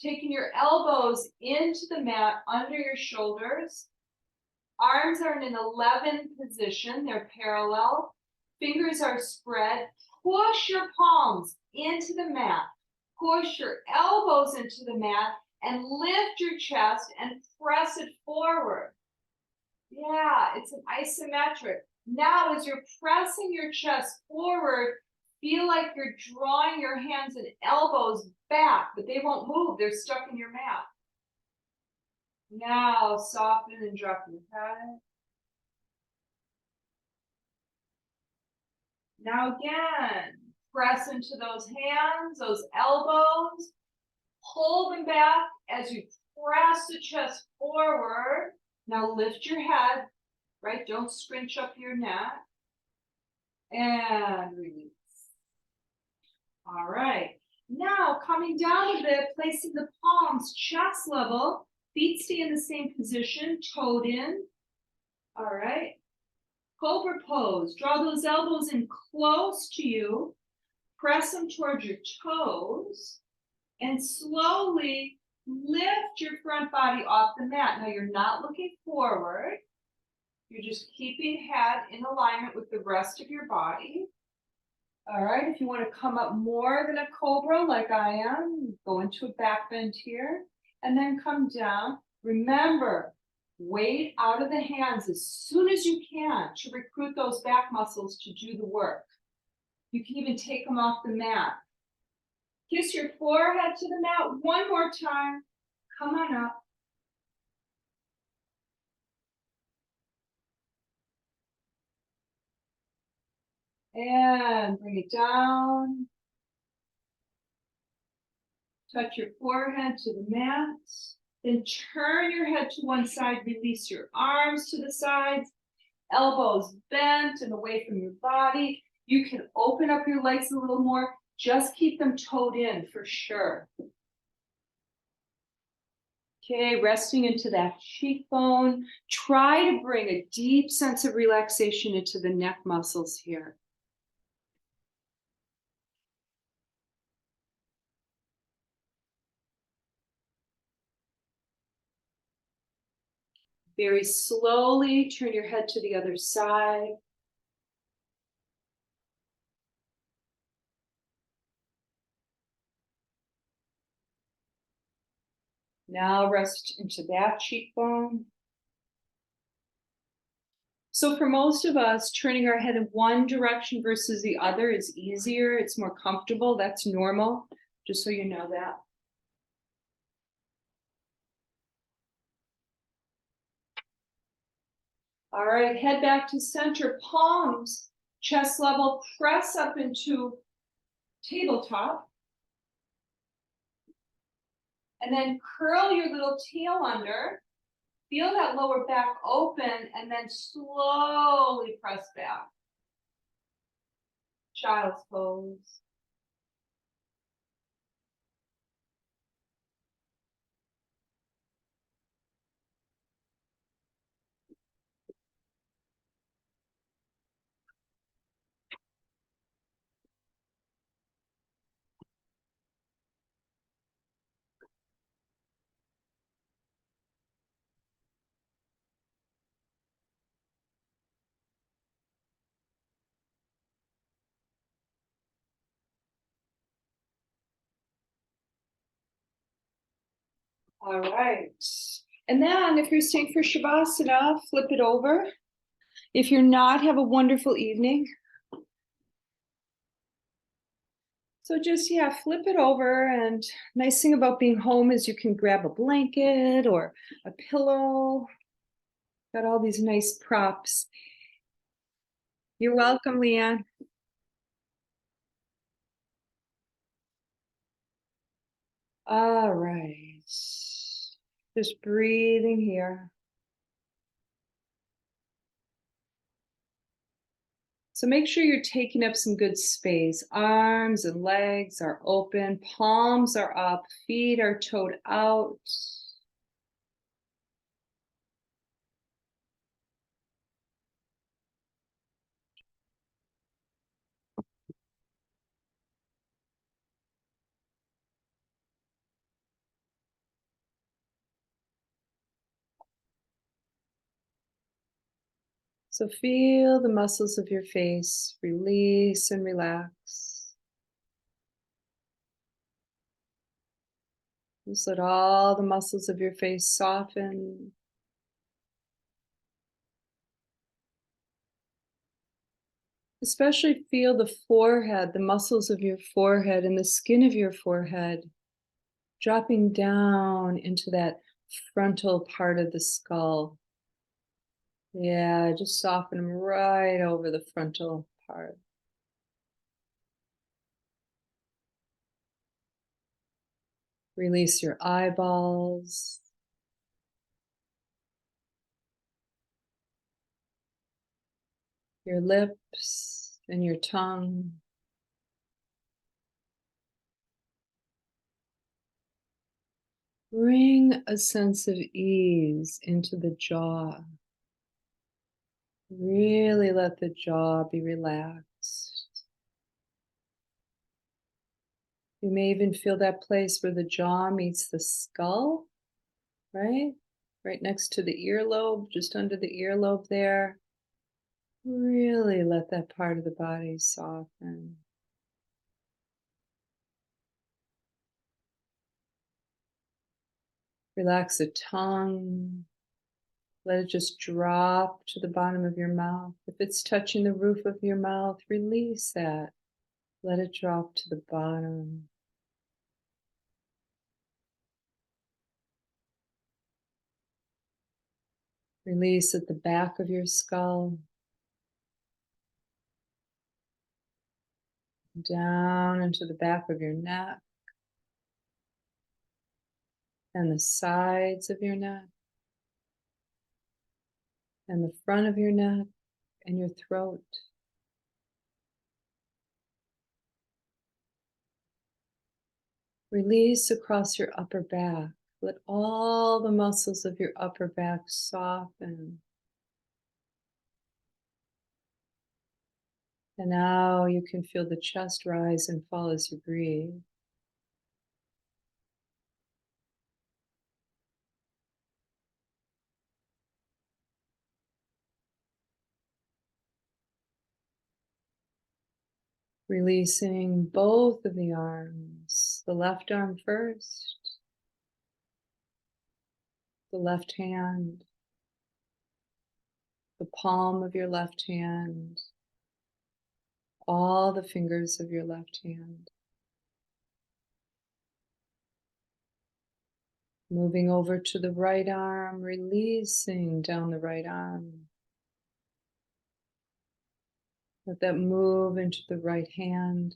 taking your elbows into the mat under your shoulders. Arms are in an 11 position, they're parallel. Fingers are spread. Push your palms into the mat. Push your elbows into the mat and lift your chest and press it forward. Yeah, it's an isometric. Now, as you're pressing your chest forward, feel like you're drawing your hands and elbows back, but they won't move. They're stuck in your mat. Now, soften and drop your head. Now again, press into those hands, those elbows. Hold them back as you press the chest forward. Now lift your head, right? Don't scrunch up your neck. And release. All right. Now coming down a bit, placing the palms chest level. Feet stay in the same position, toed in. All right. Cobra pose. Draw those elbows in close to you. Press them towards your toes. And slowly lift your front body off the mat. Now you're not looking forward. You're just keeping head in alignment with the rest of your body. All right, if you want to come up more than a cobra like I am, go into a back bend here and then come down. Remember, weight out of the hands as soon as you can to recruit those back muscles to do the work. You can even take them off the mat. Kiss your forehead to the mat one more time. Come on up. And bring it down. Touch your forehead to the mat. Then turn your head to one side, release your arms to the sides, elbows bent and away from your body. You can open up your legs a little more. Just keep them toed in for sure. Okay, resting into that cheekbone. Try to bring a deep sense of relaxation into the neck muscles here. Very slowly turn your head to the other side. Now rest into that cheekbone. So for most of us, turning our head in one direction versus the other is easier. It's more comfortable. That's normal, just so you know that. All right, head back to center, palms, chest level, press up into tabletop. And then curl your little tail under. Feel that lower back open and then slowly press back. Child's pose. All right. And then if you're staying for Shavasana, flip it over. If you're not, have a wonderful evening. So just, yeah, flip it over. And nice thing about being home is you can grab a blanket or a pillow. Got all these nice props. You're welcome, Leanne. All right. Just breathing here. So make sure you're taking up some good space. Arms and legs are open, palms are up, feet are toed out. So feel the muscles of your face release and relax. Just let all the muscles of your face soften. Especially feel the forehead, the muscles of your forehead and the skin of your forehead dropping down into that frontal part of the skull. Yeah, just soften them right over the frontal part. Release your eyeballs. Your lips and your tongue. Bring a sense of ease into the jaw. Really let the jaw be relaxed. You may even feel that place where the jaw meets the skull, right? Right next to the earlobe, just under the earlobe there. Really let that part of the body soften. Relax the tongue. Let it just drop to the bottom of your mouth. If it's touching the roof of your mouth, release that. Let it drop to the bottom. Release at the back of your skull, down into the back of your neck and the sides of your neck and the front of your neck and your throat. Release across your upper back. Let all the muscles of your upper back soften. And now you can feel the chest rise and fall as you breathe. Releasing both of the arms, the left arm first, the left hand, the palm of your left hand, all the fingers of your left hand. Moving over to the right arm, releasing down the right arm. Let that move into the right hand,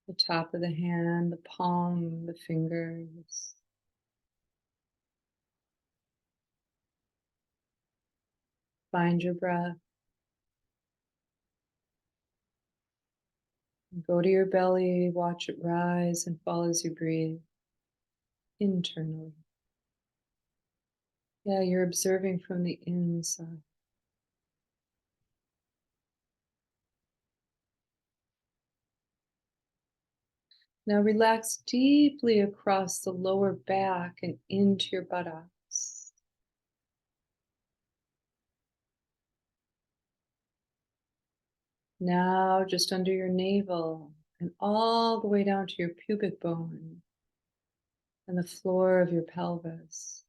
the top of the hand, the palm, the fingers. Find your breath. Go to your belly, watch it rise and fall as you breathe internally. Yeah, you're observing from the inside. Now relax deeply across the lower back and into your buttocks. Now just under your navel and all the way down to your pubic bone and the floor of your pelvis.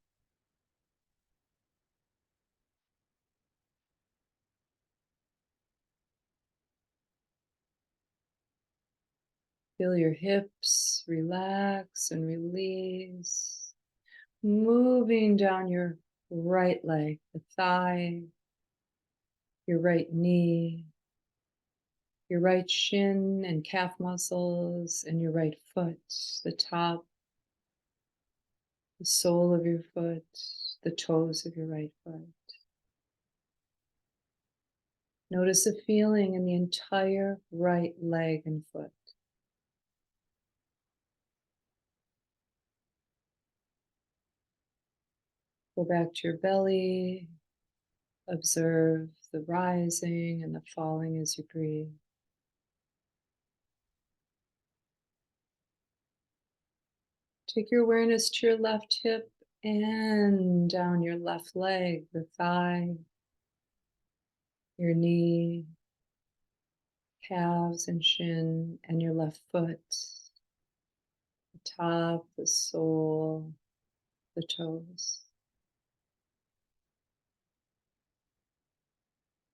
Feel your hips relax and release. Moving down your right leg, the thigh, your right knee, your right shin and calf muscles, and your right foot, the top, the sole of your foot, the toes of your right foot. Notice a feeling in the entire right leg and foot. Go back to your belly. Observe the rising and the falling as you breathe. Take your awareness to your left hip and down your left leg, the thigh, your knee, calves and shin, and your left foot, the top, the sole, the toes.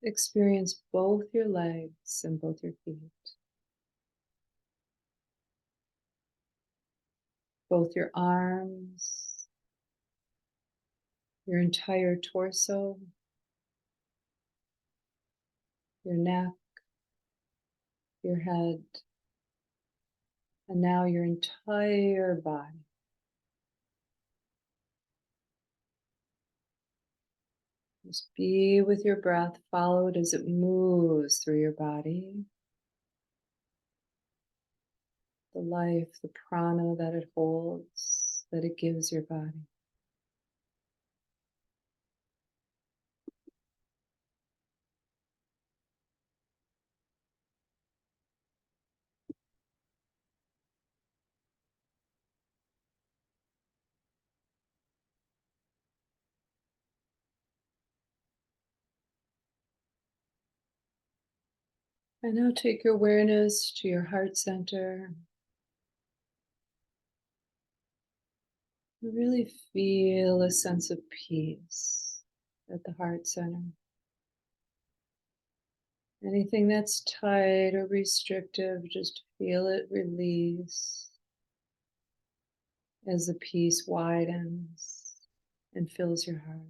Experience both your legs and both your feet, both your arms, your entire torso, your neck, your head, and now your entire body. Just be with your breath, follow it as it moves through your body. The life, the prana that it holds, that it gives your body. And now take your awareness to your heart center. Really feel a sense of peace at the heart center. Anything that's tight or restrictive, just feel it release as the peace widens and fills your heart.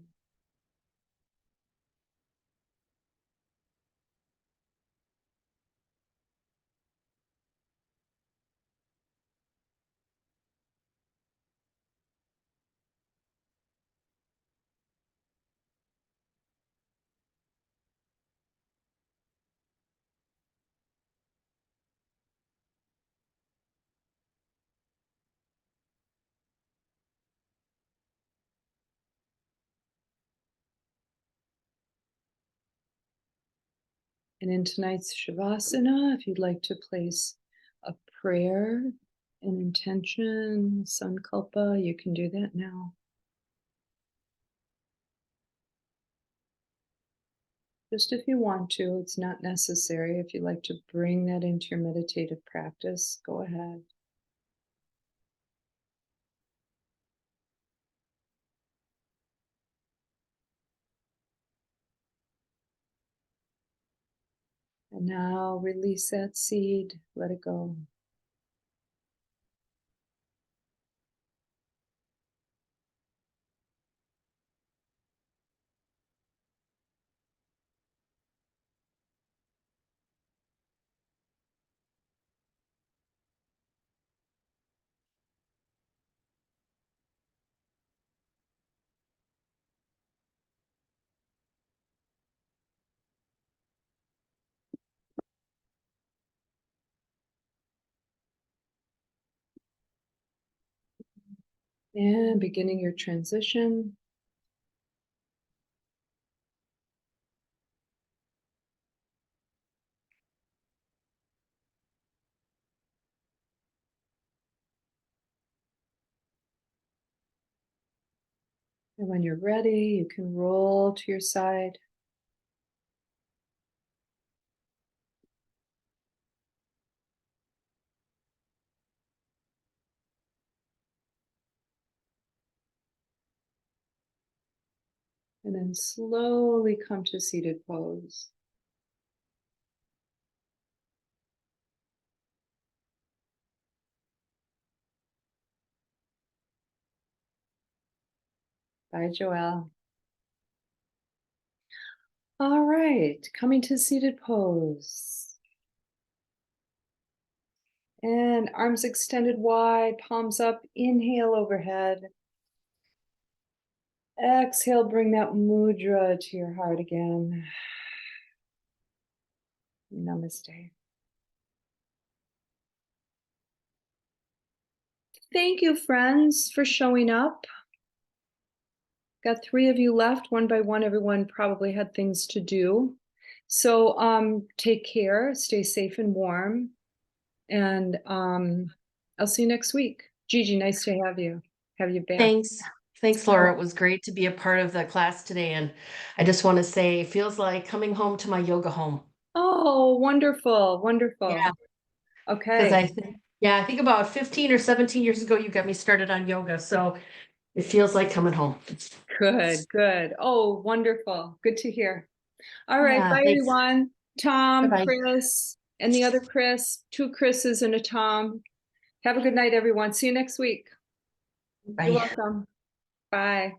And in tonight's Shavasana, if you'd like to place a prayer, an intention, sankalpa, you can do that now. Just if you want to, it's not necessary. If you'd like to bring that into your meditative practice, go ahead. And now release that seed, let it go. And beginning your transition. And when you're ready, you can roll to your side. And then slowly come to seated pose. Bye, Joelle. All right, coming to seated pose. And arms extended wide, palms up, inhale overhead. Exhale, bring that mudra to your heart again. Namaste. Thank you, friends, for showing up. Got 3 of you left, one by one. Everyone probably had things to do. So take care, stay safe and warm. And I'll see you next week. Gigi, nice to have you back. Thanks. Thanks, Laura. It was great to be a part of the class today. And I just want to say, it feels like coming home to my yoga home. Oh, wonderful, wonderful. Yeah. Okay. Because I think about 15 or 17 years ago, you got me started on yoga. So it feels like coming home. Good, good. Oh, wonderful. Good to hear. All right, Yeah, bye thanks. everyone. Tom, Bye-bye. Chris, and the other Chris, 2 Chris's and a Tom. Have a good night, everyone. See you next week. Bye. You're welcome. Bye.